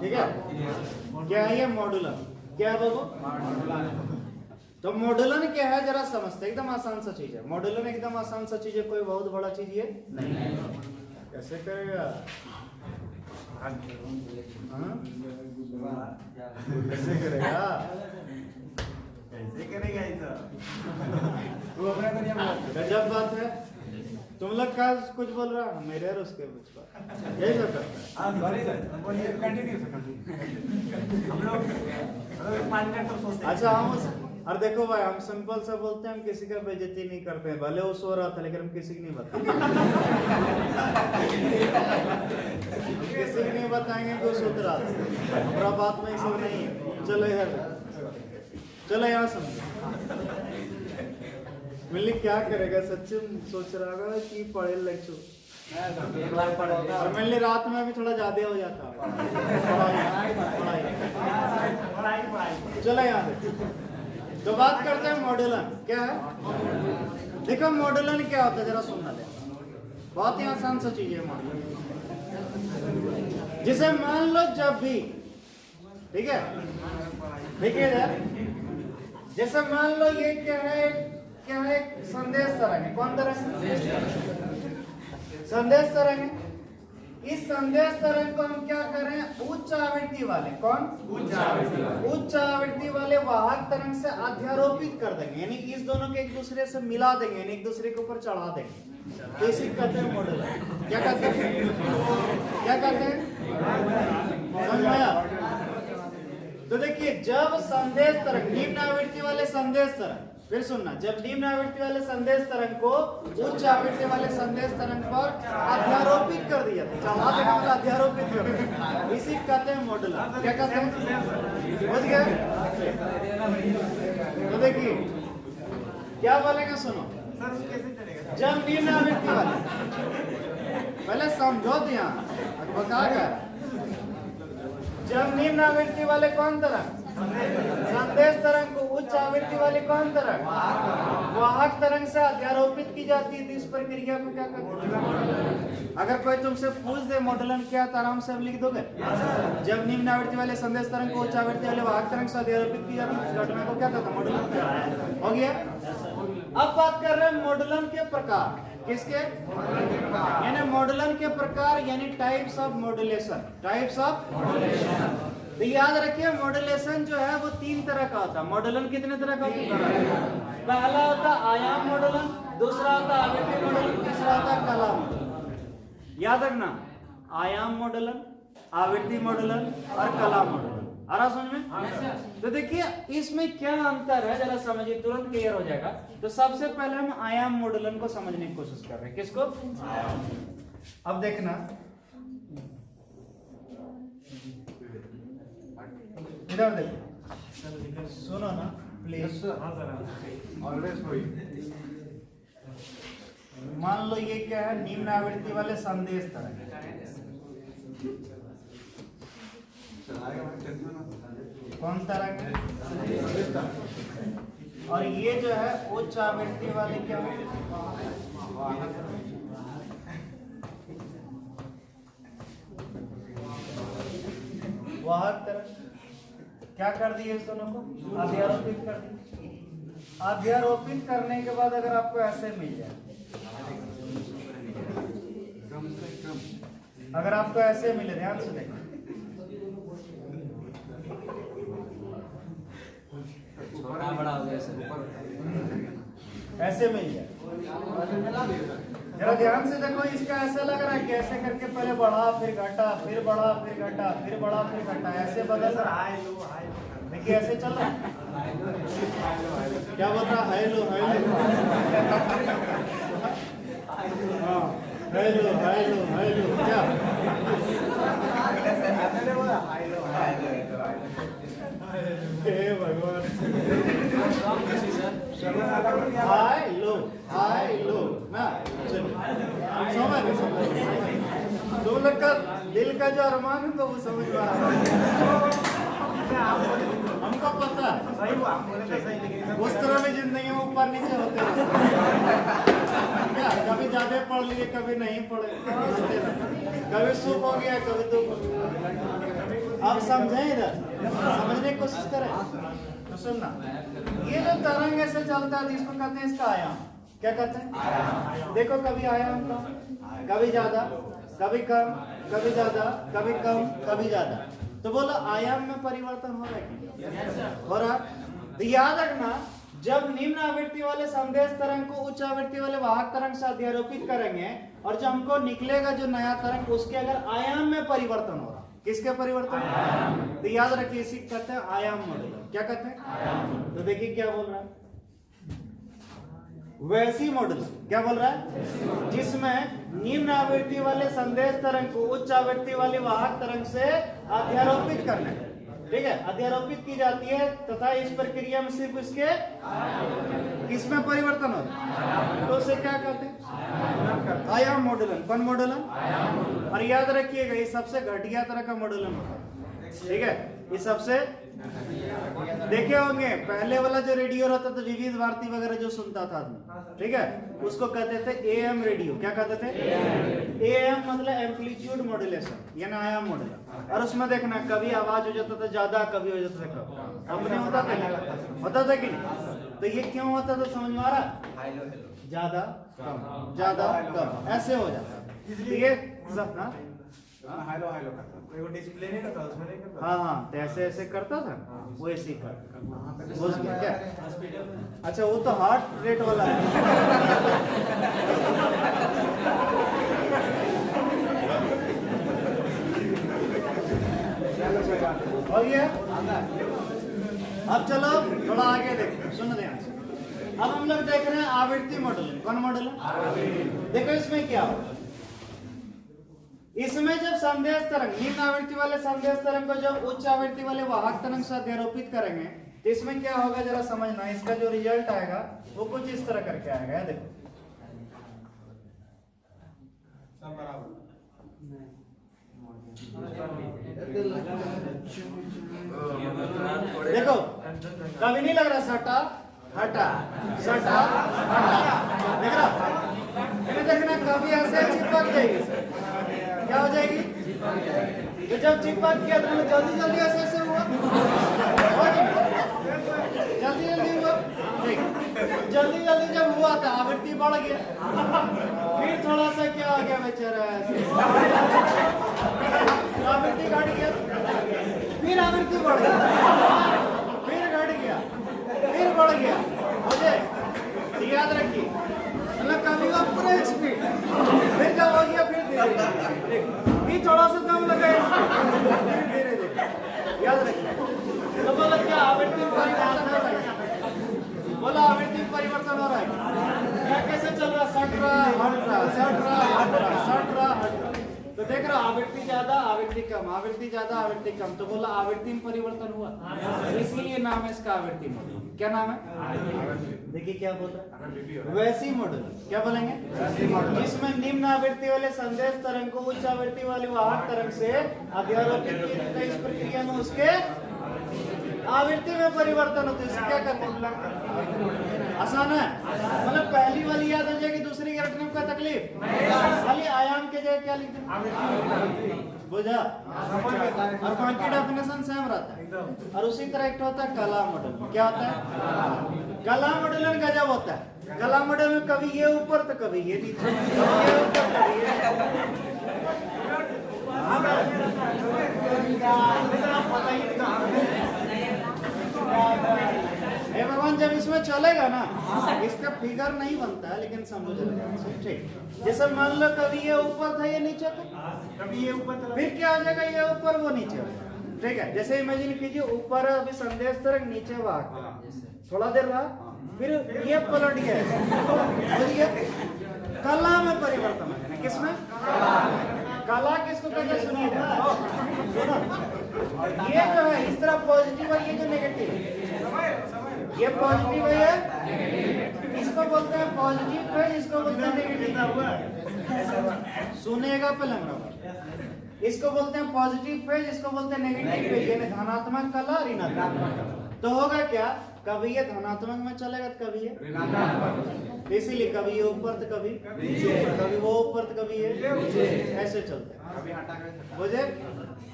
ठीक है। क्या है ये मॉडुलन? क्या है बाबू? तो मॉडुलन क्या है जरा समझते। एकदम आसान सा चीज है मॉडुलन, एकदम आसान सा चीज है, कोई बहुत बड़ा चीज ये नहीं है। कैसे करेगा? कैसे करेगा? कैसे करेगा? गजब बात है। तुम लोग का कुछ बोल रहा है मेरे और उसके कुछ बात यही सब करता है। अच्छा हम और देखो भाई, हम सिंपल से बोलते हैं, हम किसी का बेइज्जती नहीं करते हैं। भले वो सो रहा था लेकिन हम किसी की नहीं बताएंगे। किसी की नहीं बताएंगे कि वो सुध रहा था। हमारा बात में सब नहीं है। चलो इधर, चलो यहाँ समझो। मिली क्या करेगा? सच्ची सोच रहा होगा कि पढ़े लच्छू और मिली रात में भी थोड़ा ज्यादा हो जाता। चलो यहाँ तो बात करते हैं मॉड्यूलन। क्या है? देखो मॉड्यूलन क्या होता है, जरा सुनना ले। बहुत ही आसान सा चीज है मॉड्यूलन। जिसे मान लो जब भी, ठीक है, देखिए यार, जैसे मान लो ये क्या है संदेश तरंग है। कौन तरंग? संदेश तरंग है। इस संदेश तरंग को हम क्या करें? उच्च आवृत्ति वाले, कौन? उच्च आवृत्ति वाले वाहक तरंग से अध्यारोपित कर देंगे, यानी इस दोनों के एक दूसरे से मिला देंगे, यानी एक दूसरे के ऊपर चढ़ा देंगे। तो इसी कहते हैं मॉड्यूलन। क्या कहते हैं? क्या कहते हैं? समझ में आया? तो देखिए, जब संदेश तरंग, निम्न आवृत्ति वाले संदेश तरंग, फिर सुनना, जब निम्न आवृत्ति वाले संदेश तरंग को उच्च आवृत्ति वाले संदेश तरंग पर अध्यारोपित कर दिया, चढ़ा देना मतलब अध्यारोपित कर दिया, इसी कहते हैं मॉड्यूलन। क्या कहते हैं? समझ गए? तो देखिए क्या बोलेगा, सुनो। जब निम्न आवृत्ति वाले, पहले समझो ध्यान, बता कर, जब निम्न आवृत्ति वाले कौन तरंग? संदेश तरंग को उच्च आवृत्ति वाली कौन तरंग? वाहक तरंग से अध्यारोपित की जाती है, तो इस प्रक्रिया को क्या कहते हैं? अगर कोई तुमसे पूछ दे मॉड्यूलन क्या, तो आराम से लिख दोगे। जब निम्न आवृत्ति वाले संदेश तरंग को उच्च आवृत्ति वाले वाहक तरंग से अध्यारोपित की जाती है, इस घटना को क्या कहते हैं? मॉड्यूलन। हो गया। अब बात कर रहे हैं मॉड्यूलन के प्रकार। किसके? यानी मॉड्यूलन के प्रकार, यानी types of modulation. Types of modulation. तो याद रखिए, मॉड्यूलेशन जो है वो 3 तरह का होता है। मॉड्यूलन कितने तरह का होता है? पहला होता है आयाम मॉड्यूलन, दूसरा होता है आवृत्ति मॉड्यूलन, तीसरा होता है कला मॉड्यूलन। याद रखना, आयाम मॉड्यूलन, आवृत्ति मॉड्यूलन और कला मॉड्यूलन। आ रहा समझ में? तो देखिए इसमें क्या अंतर है, जरा समझिए, तुरंत क्लियर हो जाएगा। तो सबसे पहले हम आयाम मॉड्यूलन को समझने की कोशिश कर रहे हैं। किसको? अब देखना, इधर देखो, सुनो ना प्लीज। मान लो ये क्या है? निम्न आवृत्ति वाले संदेश तरंग। कौन तरंग? और ये जो है उच्च आवृत्ति वाले क्या है? वाहक तरंग। क्या कर दिए इस दोनों को? अध्यारोपित कर दिए। अध्यारोपित करने के बाद अगर आपको ऐसे मिल जाए, अगर आपको ऐसे मिले, ध्यान से देखो, बड़ा हो गया सर, ऐसे मिल जाए, जरा ध्यान से देखो, इसका ऐसा लग रहा है कि ऐसे करके पहले बढ़ा फिर घटा, फिर बढ़ा फिर घटा, फिर बढ़ा फिर घटा, ऐसे बदल रहा है। देखिए ऐसे चल रहा है। क्या बोल रहा? हेलो हेलो, हाँ हेलो हेलो हेलो, क्या? हे भगवान, हाय लो ना, चलो समझ तुम लोग का दिल का जो अरमान है तो वो समझ में आ रहा है, हमको पता है। उस तरह भी जिंदगी में ऊपर नीचे होते हैं, क्या कभी ज्यादा पढ़ लिए, कभी नहीं पढ़े, कभी सुख हो गया, कभी दुख हो गया। आप समझें, इधर समझने की कोशिश करें। तो सुनना, ये जो तरंग ऐसे चलता है इसको कहते हैं इसका आयाम। क्या कहते हैं? देखो कभी आयाम कम, कभी ज्यादा, कभी कम, कभी ज्यादा, कभी कम, कभी ज्यादा। तो बोलो आयाम में परिवर्तन हो रहा है क्या? हो रहा। तो याद रखना, जब निम्न आवृत्ति वाले संदेश तरंग को उच्च आवृत्ति वाले वाहक तरंग से अध्यारोपित करेंगे और जब हमको निकलेगा जो नया तरंग, उसके अगर आयाम में परिवर्तन हो रहा, किसके परिवर्तन? तो याद रखिए इसी कहते हैं आयाम मॉड्यूलन। क्या कहते हैं? तो देखिए क्या बोल रहा है, वैसी मॉड्यूलन। क्या बोल रहा है? जिसमें निम्न आवृत्ति वाले संदेश तरंग को उच्च आवृत्ति वाली वाहक तरंग से अध्यारोपित करना, ठीक है, अध्यारोपित की जाती है तथा इस प्रक्रिया में सिर्फ इसके इसमें परिवर्तन होता है, तो उसे क्या कहते हैं? आयाम मॉड्यूलन। कौन मॉड्यूलन? और याद रखिएगा ये सबसे घटिया तरह का मॉड्यूलन होता है, ठीक है। ये सबसे देखे होंगे पहले वाला जो रेडियो रहता था विविध भारती वगैरह जो सुनता था आदमी, ठीक है, उसको कहते थे एएम रेडियो। क्या कहते थे? एएम मतलब एम्पलीट्यूड मॉड्यूलेशन, यानी आयाम मॉड्यूलेशन। और उसमें देखना कभी आवाज हो जाता था ज्यादा, कभी हो जाता था कम। अपने होता था कि नहीं? तो ये क्यों होता था समझ में आ रहा? ज्यादा कम, ज्यादा कम, ऐसे हो जाता। ये हेलो हेलो करता वो डिस्प्ले नहीं करता उसमें नहीं करता। हाँ तो ऐसे ऐसे करता था, वो ऐसे ही करता। बुझ गया क्या? अच्छा वो तो हार्ट रेट वाला है। हो गया? अब चलो थोड़ा आगे देखो, सुन ध्यान से। अब हम लोग देख रहे हैं आवृत्ति मॉडल। कौन मॉडल है? देखो इसमें क्या होगा। इसमें जब संदेश तरंग निम्न आवृत्ति वाले संदेश तरंग को जब उच्च आवृत्ति वाले वाहक तरंग से अध्यारोपित करेंगे तो इसमें क्या होगा जरा समझना। इसका जो रिजल्ट आएगा वो कुछ इस तरह करके आएगा। देखो देखो कभी नहीं लग रहा सटा हटा सटा हटा, देख रहा? देखना कभी ऐसे चिपक जाएगी। क्या हो जाएगी? तो जब चिपक किया तो जल्दी जल्दी ऐसे हुआ, जल्दी जल्दी हुआ, जल्दी जल्दी जब हुआ था आवृत्ति बढ़ गया, फिर थोड़ा सा क्या हो गया बेचारा, आवृत्ति घट गया, फिर आवृत्ति बढ़ गया, फिर घट गया, फिर बढ़ गया। मुझे याद रखिए मतलब कभी वो पूरा स्पीड, फिर जब हो गया फिर फिर थोड़ा सा कम लगा, फिर धीरे धीरे। याद रखिए तो बोला क्या आवृत्ति परिवर्तन हो रहा है, बोला आवृत्ति परिवर्तन हो रहा है। क्या कैसे चल रहा? सट रहा हट रहा, सट रहा हट रहा, सट रहा हट रहा। तो देख रहा आवृत्ति ज्यादा आवृत्ति कम, आवृत्ति ज्यादा आवृत्ति कम, तो बोला आवृत्ति में परिवर्तन हुआ, इसलिए नाम है इसका आवृत्ति मॉडल। क्या नाम है? देखिए क्या बोल रहा है, वैसी मॉडल। क्या बोलेंगे? जिसमें निम्न आवृत्ति वाले संदेश तरंग को उच्च आवृत्ति वाले वाहक तरंग से अध्यारोपित किया जाता है। इस प्रक्रिया में उसके आवृत्ति में परिवर्तन होते हैं। क्या करते हैं? आसान है, मतलब पहली वाली याद हो जाएगी, दूसरी के रटने में कोई तकलीफ, खाली आयाम के जगह क्या लिखते हैं? बुझा? और बाकी डेफिनेशन सेम रहता है। और उसी तरह एक होता है कला मॉडल। क्या होता है? कला मॉडल में गजब होता है। कला मॉडल में कभी ये ऊपर तो कभी ये नीचे, ये ऊपर कभी ये भगवान जब इसमें चलेगा ना, इसका फिगर नहीं बनता है लेकिन समझो चलेगा। ठीक, जैसे मान लो कभी ये ऊपर था ये नीचे था, कभी ये ऊपर था, फिर क्या हो जाएगा? ये ऊपर वो नीचे। ठीक है, जैसे इमेजिन कीजिए ऊपर अभी संदेश तरंग, नीचे वाहक, थोड़ा देर रहा, फिर ये पलट गया। कला में परिवर्तन है। किसमें? कला किसको कहते हैं? सुनिए सुनो, ये जो है इस तरह पॉजिटिव है, ये जो नेगेटिव है, ये पॉजिटिव है, इसको बोलते हैं पॉजिटिव है, इसको बोलते हैं नेगेटिव। सुनेगा पलंग, इसको बोलते हैं पॉजिटिव फेज, इसको बोलते हैं नेगेटिव फेज, यानी धनात्मक कला, ऋणात्मक कला। तो होगा क्या? कभी ये धनात्मक में चलेगा तो कभी ये ऋणात्मक, इसीलिए कभी ये ऊपर तो कभी कभी वो ऊपर तो कभी ये ऐसे चलते हैं। मुझे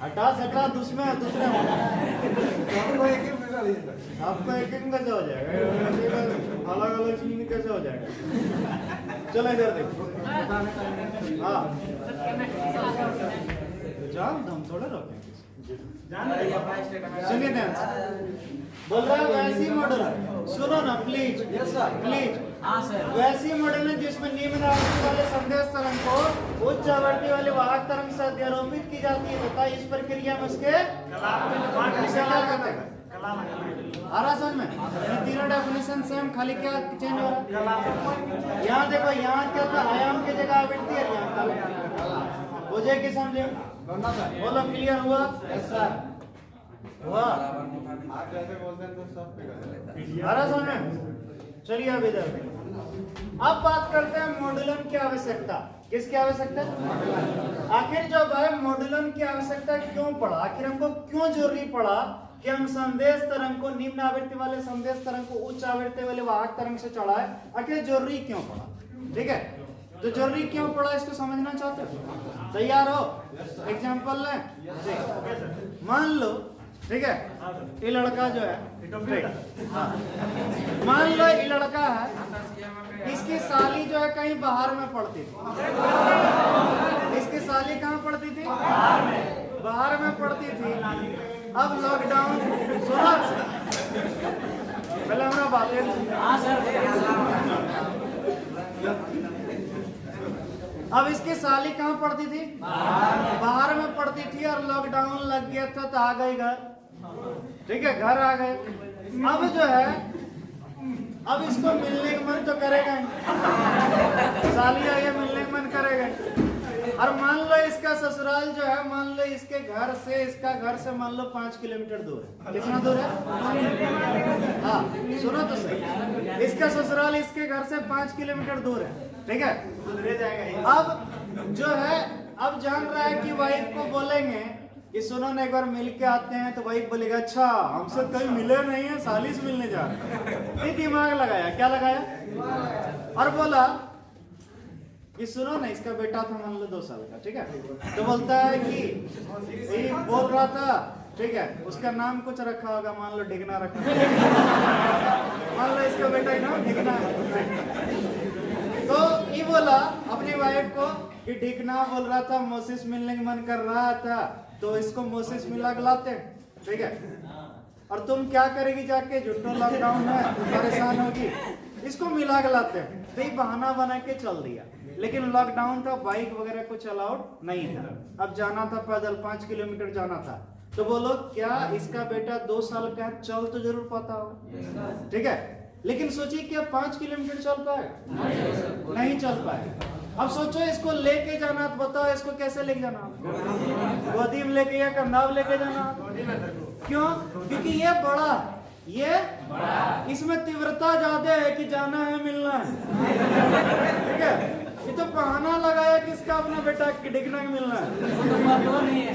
हटा सटा दूसरे आपको एक एक कैसे हो जाएगा? अलग अलग चीज कैसे हो जाएगा? चलो इधर देखो। हाँ जान हम थोड़ा रोकेंगे, सुनिए ध्यान से। बोल रहा है वैसी मॉडल, सुनो ना प्लीज प्लीज। वैसी मॉडल है जिसमें निम्न आवृत्ति वाले संदेश तरंग को उच्च आवृत्ति वाले वाहक तरंग से अध्यारोपित की जाती है तथा इस प्रक्रिया में उसके आ रहा समझ में? तीनों डेफिनेशन सेम, खाली क्या चेंज हो रहा है? यहाँ देखो, यहाँ क्या था? आयाम की जगह आवृत्ति है, यहाँ हो जाए कि समझे? बोलो क्लियर हुआ? हुआ? आप जैसे बोलते हैं तो सब आ रहा समझ में? चलिए अब इधर अब बात करते हैं मॉड्यूलन की आवश्यकता। किसकी आवश्यकता? आखिर जो है मॉड्यूलन की आवश्यकता क्यों पड़ा, आखिर हमको क्यों जरूरी पड़ा कि हम संदेश तरंग को निम्न आवृत्ति वाले संदेश तरंग को उच्च आवृत्ति वाले वाहक तरंग से चढ़ाए, आखिर जरूरी क्यों पड़ा? ठीक है, तो जरूरी क्यों पड़ा इसको समझना चाहते हो? तैयार हो? एग्जाम्पल लें। मान लो, ठीक है, ये लड़का जो है, हाँ, मान लो ये लड़का है, इसकी साली जो है कहीं बाहर में पढ़ती थी। इसकी साली कहाँ पढ़ती थी? बाहर में पढ़ती थी। अब लॉकडाउन, सुनो पहले हमारा बात है। अब इसकी साली कहाँ पढ़ती थी? बाहर में पढ़ती थी और लॉकडाउन लग गया था तो आ गई घर। ठीक है, घर आ गए। अब जो है, अब इसको मिलने का मन तो करेगा ही, साली आगे मिलने का मन करेगा। और मान लो इसका ससुराल जो है, मान लो इसके घर से, इसका घर से मान लो 5 किलोमीटर दूर है। कितना दूर है? हाँ, सुनो तो सही, इसका ससुराल इसके घर से 5 किलोमीटर दूर है। ठीक है, अब जो है, अब जान रहा है कि वाइफ को बोलेंगे कि सुनो ना एक बार मिल के आते हैं, तो वाइफ बोलेगा अच्छा हमसे कहीं मिले नहीं है, साली से मिलने जा रहे। दिमाग लगाया, क्या लगाया? और बोला कि सुनो ना इसका बेटा था मान लो 2 साल का। ठीक है, तो बोलता है कि ये बोल रहा था, ठीक है, उसका नाम कुछ रखा होगा, मान लो डिगना रखा, मान लो इसका बेटा का नाम डिगना है। तो ये बोला अपनी वाइफ को कि डिगना बोल रहा था मोसेस मिलने का मन कर रहा था, तो इसको मोसेस मिला के लाते। ठीक है, और तुम क्या करेगी जाके, झुट्टो लॉकडाउन है, परेशान होगी, इसको मिला के लाते। तो ये बहाना बना के चल दिया, लेकिन लॉकडाउन था, बाइक वगैरह कुछ अलाउड नहीं था। अब जाना था पैदल, 5 किलोमीटर जाना था। तो बोलो क्या इसका बेटा 2 साल का है, चल तो जरूर पाता होगा। ठीक है, लेकिन सोचिए क्या 5 किलोमीटर चल पाएगा? नहीं चल पाएगा। अब सोचो इसको लेके जाना, तो बताओ इसको कैसे लेके जाना? गोदी में लेके या कंधा में लेके जाना? क्यों? क्योंकि ये बड़ा, ये इसमें तीव्रता ज्यादा है कि जाना है, मिलना है। ठीक है, ये तो बहाना लगाया कि इसका अपना बेटा डिगना के मिलना है,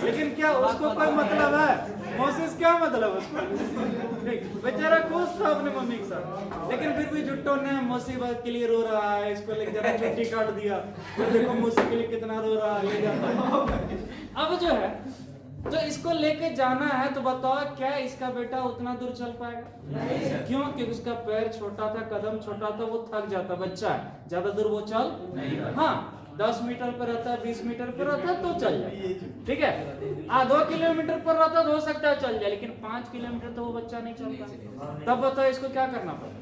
लेकिन क्या उसको कोई मतलब है? मोसेस क्या मतलब उसको? बेचारा खुश था अपने मम्मी के साथ, लेकिन फिर भी जुट्टो ने मौसी के लिए रो रहा है, इसको लेकर जरा छुट्टी काट दिया, तो देखो मौसी के लिए कितना रो रहा है, ले जाता। अब जो है, तो इसको लेके जाना है, तो बताओ क्या इसका बेटा उतना दूर चल पाएगा? क्यों? क्योंकि उसका पैर छोटा था, कदम छोटा था, वो थक जाता, बच्चा है, ज्यादा दूर वो चल नहीं। हाँ, 10 मीटर पर रहता है, 20 मीटर पर रहता है तो चल जाए। ठीक है, 2 किलोमीटर पर रहता तो हो सकता है चल जाए, लेकिन 5 किलोमीटर तो वो बच्चा नहीं चलता। तब बताओ इसको क्या करना पड़ेगा?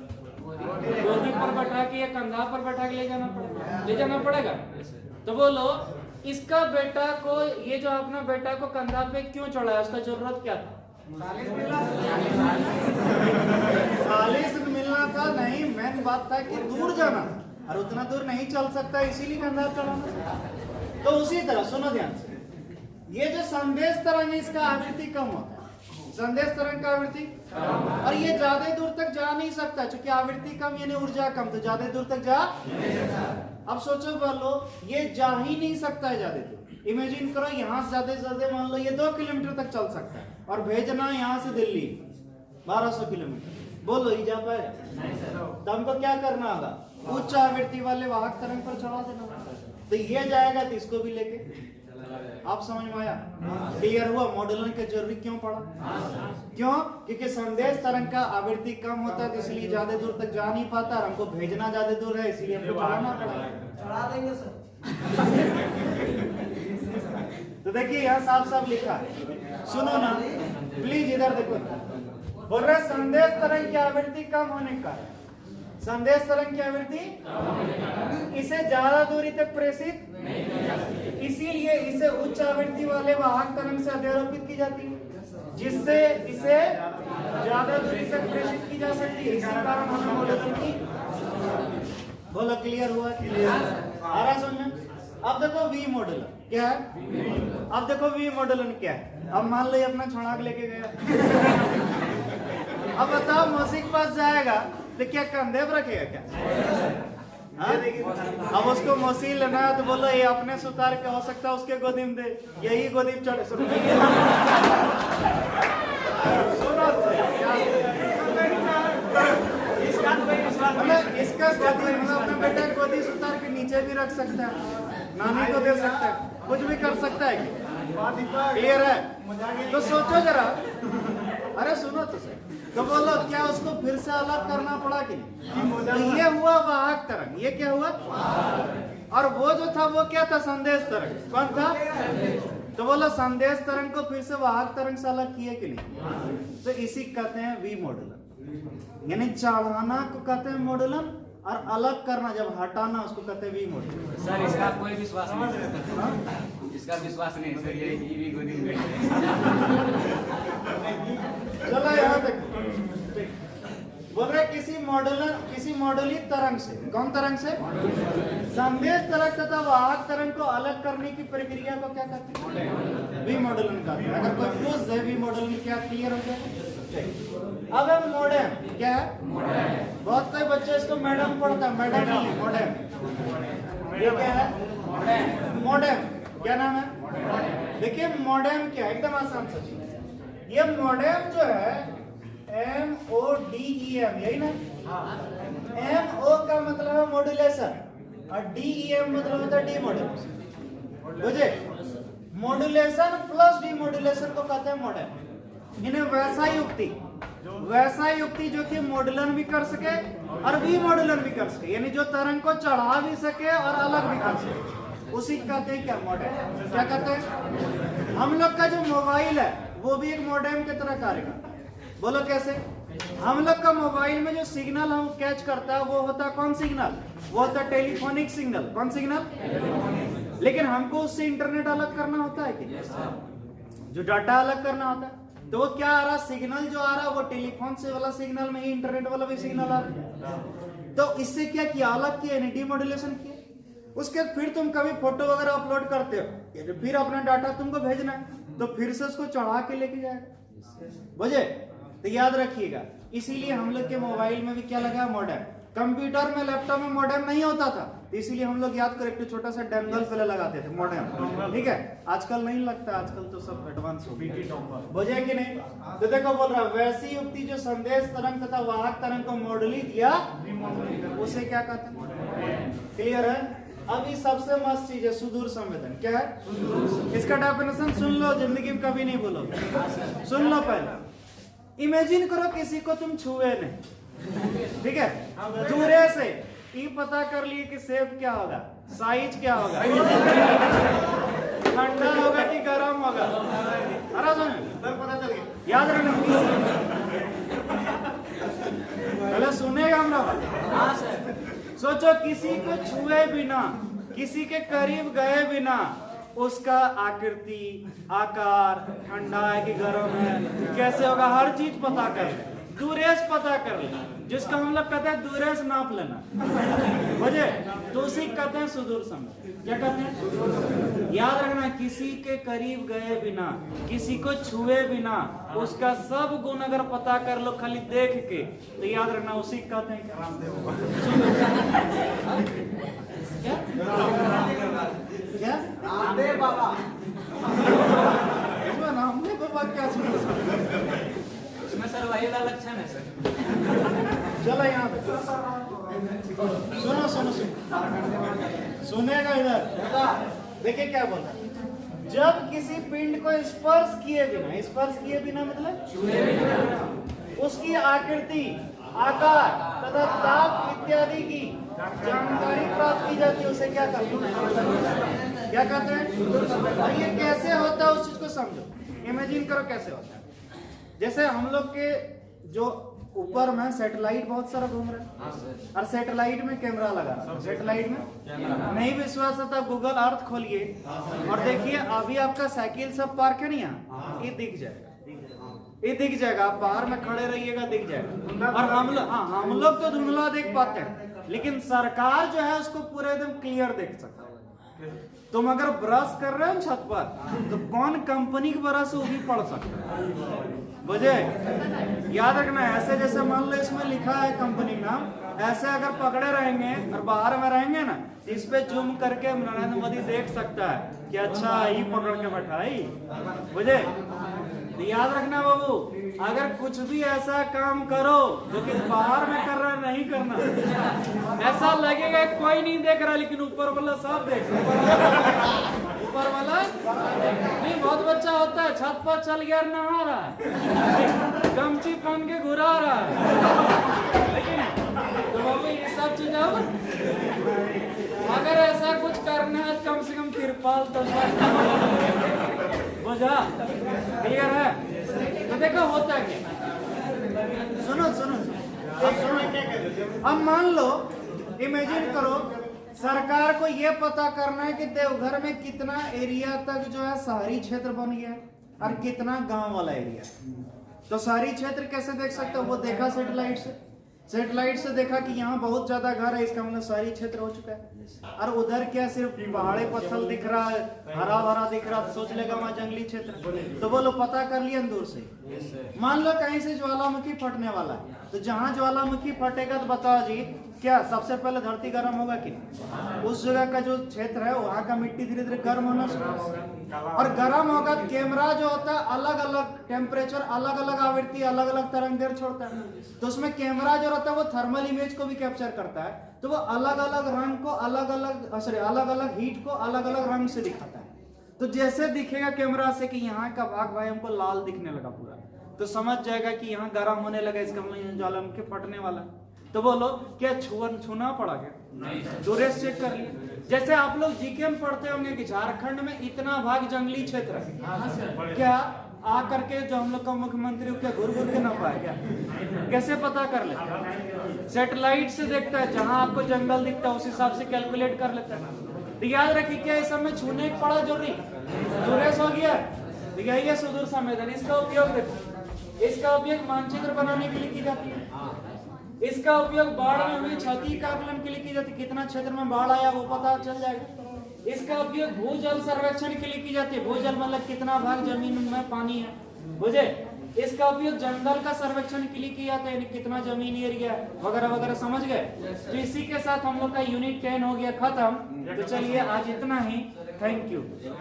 गोदी पर बैठा के या कंधा पर बैठा के ले जाना पड़ेगा। तो बोलो इसका बेटा को, ये जो अपना बेटा को कंधा पे क्यों चढ़ाया, उसका जरूरत क्या था? साली से मिलना था? नहीं, मेन बात था कि दूर जाना, और उतना दूर नहीं चल सकता, इसीलिए कंधा चढ़ाना। तो उसी तरह सुनो ध्यान से, ये जो संदेश तरंग है इसका आवृत्ति कम होता है, संदेश तरंग का आवृत्ति, और ये ज्यादा दूर तक जा नहीं सकता, क्योंकि आवृत्ति कम यानी ऊर्जा कम, तो ज्यादा दूर तक जा। अब सोचो बोलो, ये जा ही नहीं सकता है ज्यादा दूर। इमेजिन करो यहाँ से ज्यादा मान लो ये 2 किलोमीटर तक चल सकता है, और भेजना यहाँ से दिल्ली 1200 किलोमीटर, बोलो ये जा पाएगा? तो हमको क्या करना होगा? उच्च आवृत्ति वाले वाहक तरंग पर चढ़ा देना। तो ये जाएगा तो इसको भी लेके, आप समझ में आया? क्लियर हुआ? मॉड्यूलन के जरूरी क्यों पड़ा? क्यों? क्योंकि संदेश तरंग का आवृत्ति कम होता है, तो इसलिए ज्यादा दूर तक जा नहीं पाता, और हमको भेजना ज्यादा दूर है, इसलिए हमको चढ़ाना पड़ेगा। चढ़ा देंगे सर। तो देखिए यहाँ साफ साफ लिखा है, सुनो ना प्लीज, इधर देखो, बोल रहे संदेश तरंग की आवृत्ति कम होने का, संदेश तरंग की आवृत्ति इसे ज्यादा दूरी तक प्रेषित, इसीलिए इसे उच्च आवृत्ति वाले वाहक तरंग से अध्यारोपित की जाती है, जिससे इसे ज्यादा दूरी तक प्रेषित की जा सकती है। इसी कारण हमें मॉड्यूलन की, बोलो क्लियर हुआ? क्लियर आ रहा समझ? अब देखो वी मॉड्यूलन क्या है, अब देखो वी मॉड्यूलन क्या है। अब मान लो ये अपना छड़ाक लेके गया, अब बताओ मौसी के पास जाएगा तो क्या कंधे पर रखेगा क्या? हाँ? अब उसको मौसी लेना है तो बोलो ये अपने से उतार के हो सकता है उसके गोदी में दे, यही गोदी में चढ़े सुनो इसका अपने बेटे गोदी से उतार के नीचे भी रख सकता है, नानी को दे सकता है, कुछ भी कर सकता है। क्लियर है? तो सोचो जरा, अरे सुनो तो सही, तो बोलो क्या उसको फिर से अलग करना पड़ा कि नहीं? तो ये हुआ वाहक तरंग, ये क्या हुआ? और वो जो था वो क्या था? संदेश तरंग। कौन था? तो बोलो संदेश तरंग को फिर से वाहक तरंग से अलग किए कि नहीं? तो इसी कहते हैं वी मॉडुलन, यानी चढ़ाना को कहते हैं मॉडुलन और अलग करना जब हटाना उसको कहते हैं वी मॉडुलन। सर इसका कोई विश्वास नहीं, इसका विश्वास नहीं सर, ये भी गोदी में बैठे। चलो यहाँ तक बोल रहे किसी मॉडुलित तरंग से, कौन तरंग से? संदेश तरंग तथा वाहक तरंग को अलग करने की प्रक्रिया को क्या कहते हैं? वी मॉडुलन कहते हैं। अगर कोई पूछ दे वी मॉडुलन क्या, क्लियर हो गया? अब है मॉडेम, क्या है? बहुत कोई बच्चे इसको मैडम पढ़ता है, मैडम नहीं है, मॉडेम। ये क्या है? मॉडेम। क्या नाम है? देखिए मॉडेम क्या है, एकदम आसान सा चीज। ये मॉडेम जो है MODEM, यही ना? MO का मतलब है मॉड्यूलेशन और DEM मतलब होता है डीमॉड्यूलेशन। बुझे? मॉड्यूलेशन प्लस डीमॉड्यूलेशन को कहते हैं मॉडेम। इन्हें वैसा युक्ति जो कि मॉडुलन भी कर सके और वी मॉडुलन भी कर सके, यानी जो तरंग को चढ़ा भी सके और अलग भी कर सके, उसी कहते हैं क्या? मॉडेम। क्या कहते हैं? हम लोग का जो मोबाइल है वो भी एक मॉडेम की तरह कार्य करता है। बोलो कैसे? हम लोग का मोबाइल में जो सिग्नल हम कैच करता है वो होता है कौन सिग्नल? वो होता है टेलीफोनिक सिग्नल। कौन सिग्नल? लेकिन हमको उससे इंटरनेट अलग करना होता है कि जो डाटा अलग करना होता है, तो वो क्या आ रहा? सिग्नल जो आ रहा है वो टेलीफोन से वाला सिग्नल में ही इंटरनेट वाला भी सिग्नल आ रहा है। तो इससे क्या किया? अलग किया, डीमॉड्यूलेशन किया। उसके फिर तुम कभी फोटो वगैरह अपलोड करते हो, फिर अपना डाटा तुमको भेजना है तो फिर से उसको चढ़ा के लेके जाएगा। बुझे? तो याद रखिएगा, इसीलिए हम लोग के मोबाइल में भी क्या लगा? मॉडेम। कंप्यूटर में, लैपटॉप में मॉडेम नहीं होता था, तो इसीलिए हम लोग याद करें, एक छोटा सा डैंगल पहले लगाते थे मॉडेम। ठीक है, आजकल नहीं लगता, आजकल तो सब एडवांस हो गया। बुझे कि नहीं? तो देखो बोल रहा वैसी युक्ति जो संदेश तरंग तथा वाहक तरंग को मॉडुलित या उसे क्या कहते हैं? क्लियर है? अब ये सबसे मस्त चीज है सुदूर संवेदन। क्या है? इसका डेफिनेशन सुन लो, जिंदगी में कभी नहीं बोलोगे। सुन लो पहले, इमेजिन करो किसी को तुम छुए नहीं, ठीक है? दूरे से ये पता कर लिए कि सेब क्या होगा, साइज क्या होगा, ठंडा होगा कि गर्म होगा। अरे सर पता चल गया, याद रखना। पहले सुनेगा हम लोग। सोचो किसी को छुए बिना, किसी के करीब गए बिना उसका आकृति, आकार, ठंडा है कि गर्म है, कैसे होगा, हर चीज पता कर ले, दूरेश पता कर ले, जिसका हम लोग कहते हैं दूरेश नाप लेना। बुझे? तो उसी कहते हैं सुदूर संवेदन। क्या कहते हैं? याद रखना, किसी के करीब गए बिना, किसी को छुए बिना उसका सब गुण अगर पता कर लो खाली देख के, तो याद रखना उसी कहते हैं क्या? क्या? रामदेव बाबा। रामदेव बाबा क्या सुनो? इसमें सर वही वाला लक्षण है सर। चलो यहाँ पे सुनो सुनो सुनो, सुनेगा इधर। देखिए क्या बोला, जब किसी पिंड को स्पर्श किए बिना मतलब उसकी आकृति, आकार तथा ताप इत्यादि की जानकारी प्राप्त की जाती है, उसे क्या कहते हैं? क्या कहते हैं? और ये कैसे होता है उस चीज को समझो, इमेजिन करो कैसे होता है। जैसे हम लोग के जो ऊपर में सैटेलाइट बहुत सारा घूम रहा है और सैटेलाइट में कैमरा लगा रहा है। सैटेलाइट में नहीं विश्वास होता, गूगल अर्थ खोलिए और देखिए अभी आपका साइकिल सब पार्क है नहीं, यहाँ ये दिख जाएगा, ये दिख जाएगा। आप बाहर में खड़े रहिएगा, दिख जाएगा। और हम लोग तो धुंधला देख पाते हैं, लेकिन सरकार जो है उसको पूरा एकदम क्लियर देख सकता है। तुम अगर ब्रश कर रहे हो छत पर, तो कौन कंपनी की ब्रश वो भी पढ़ सकता है। बुझे? याद रखना, ऐसे जैसे मान लो इसमें लिखा है कंपनी नाम, ऐसे अगर पकड़े रहेंगे और बाहर में रहेंगे ना, इस पे जूम करके नरेंद्र मोदी देख सकता है कि अच्छा ही पकड़ के बैठाई, बुझे। तो याद रखना बाबू, अगर कुछ भी ऐसा काम करो जो कि बाहर में कर रहा नहीं करना, ऐसा लगेगा कोई नहीं देख रहा लेकिन ऊपर वाला सब देख रहा। ऊपर वाला नहीं, बहुत बच्चा होता है छत पर चल गया नहा रहा है, गमछी पहन के घुरा रहा है, लेकिन तो बाबू ये सब चीज अब अगर ऐसा कुछ करना है कम से कम तिरपाल तो बुझा, क्लियर है। तो देखो होता क्या, सुनो सुनो अब मान लो, इमेजिन करो सरकार को ये पता करना है कि देवघर में कितना एरिया तक जो है शहरी क्षेत्र बन गया और कितना गांव वाला एरिया। तो शहरी क्षेत्र कैसे देख सकते हो, वो देखा सेटेलाइट से देखा कि यहाँ बहुत ज्यादा घर है, इसका मतलब शहरी क्षेत्र हो चुका है। और उधर क्या सिर्फ पहाड़े पत्थर दिख रहा है, हरा भरा दिख रहा, तो सोच लेगा वहाँ जंगली क्षेत्र। तो बोलो पता कर लिया दूर से। मान लो कहीं से ज्वालामुखी फटने वाला है, तो जहाँ ज्वालामुखी फटेगा तो बताओ जी क्या सबसे पहले धरती गर्म होगा कि उस जगह का जो क्षेत्र है वहाँ का मिट्टी धीरे धीरे गर्म होना शुरू होगा, और गर्म होगा तो कैमरा जो होता है अलग अलग टेम्परेचर, अलग अलग आवृत्ति, अलग अलग तरंगदैर्घ्य छोड़ता है। तो उसमें कैमरा जो रहता है वो थर्मल इमेज को भी कैप्चर करता है, तो वो अलग अलग रंग को अलग अलग हीट को अलग अलग रंग से दिखाता है। तो जैसे दिखेगा कैमरा से कि यहाँ का भाग भाई हमको लाल दिखने लगा पूरा, तो समझ जाएगा कि यहाँ गर्म होने लगा, इसका मतलब ज्वालामुखी फटने वाला। तो बोलो क्या छूना पड़ा क्या, दूर से चेक कर लिया। जैसे आप लोग जीके में पढ़ते होंगे कि झारखंड में इतना भाग जंगली क्षेत्र है, क्या आ करके जो हम लोग का मुख्यमंत्री क्या घुर घुर के ना पाए क्या, कैसे पता कर लेते, सैटेलाइट से देखता है, जहां आपको जंगल दिखता है उस हिसाब से कैलकुलेट कर लेता है। तो याद रखिए क्या इस समय छूने पड़ा जरूरी, दूरेस हो गया, यही है सुदूर संवेदन। इसका उपयोग देखो, इसका उपयोग मानचित्र बनाने के लिए की जाती है, इसका उपयोग बाढ़ में हुई क्षति का आकलन के लिए की जाती है, कितना क्षेत्र में बाढ़ आया वो पता चल जाएगा। इसका उपयोग भूजल सर्वेक्षण के लिए की जाती है, भूजल मतलब कितना भाग जमीन में पानी है, बुझे। इसका उपयोग जंगल का सर्वेक्षण के लिए किया जाता है, यानी कितना जमीन एरिया वगैरह वगैरह, समझ गए। तो इसी के साथ हम लोग का यूनिट 10 हो गया खत्म। तो चलिए आज इतना ही, थैंक यू।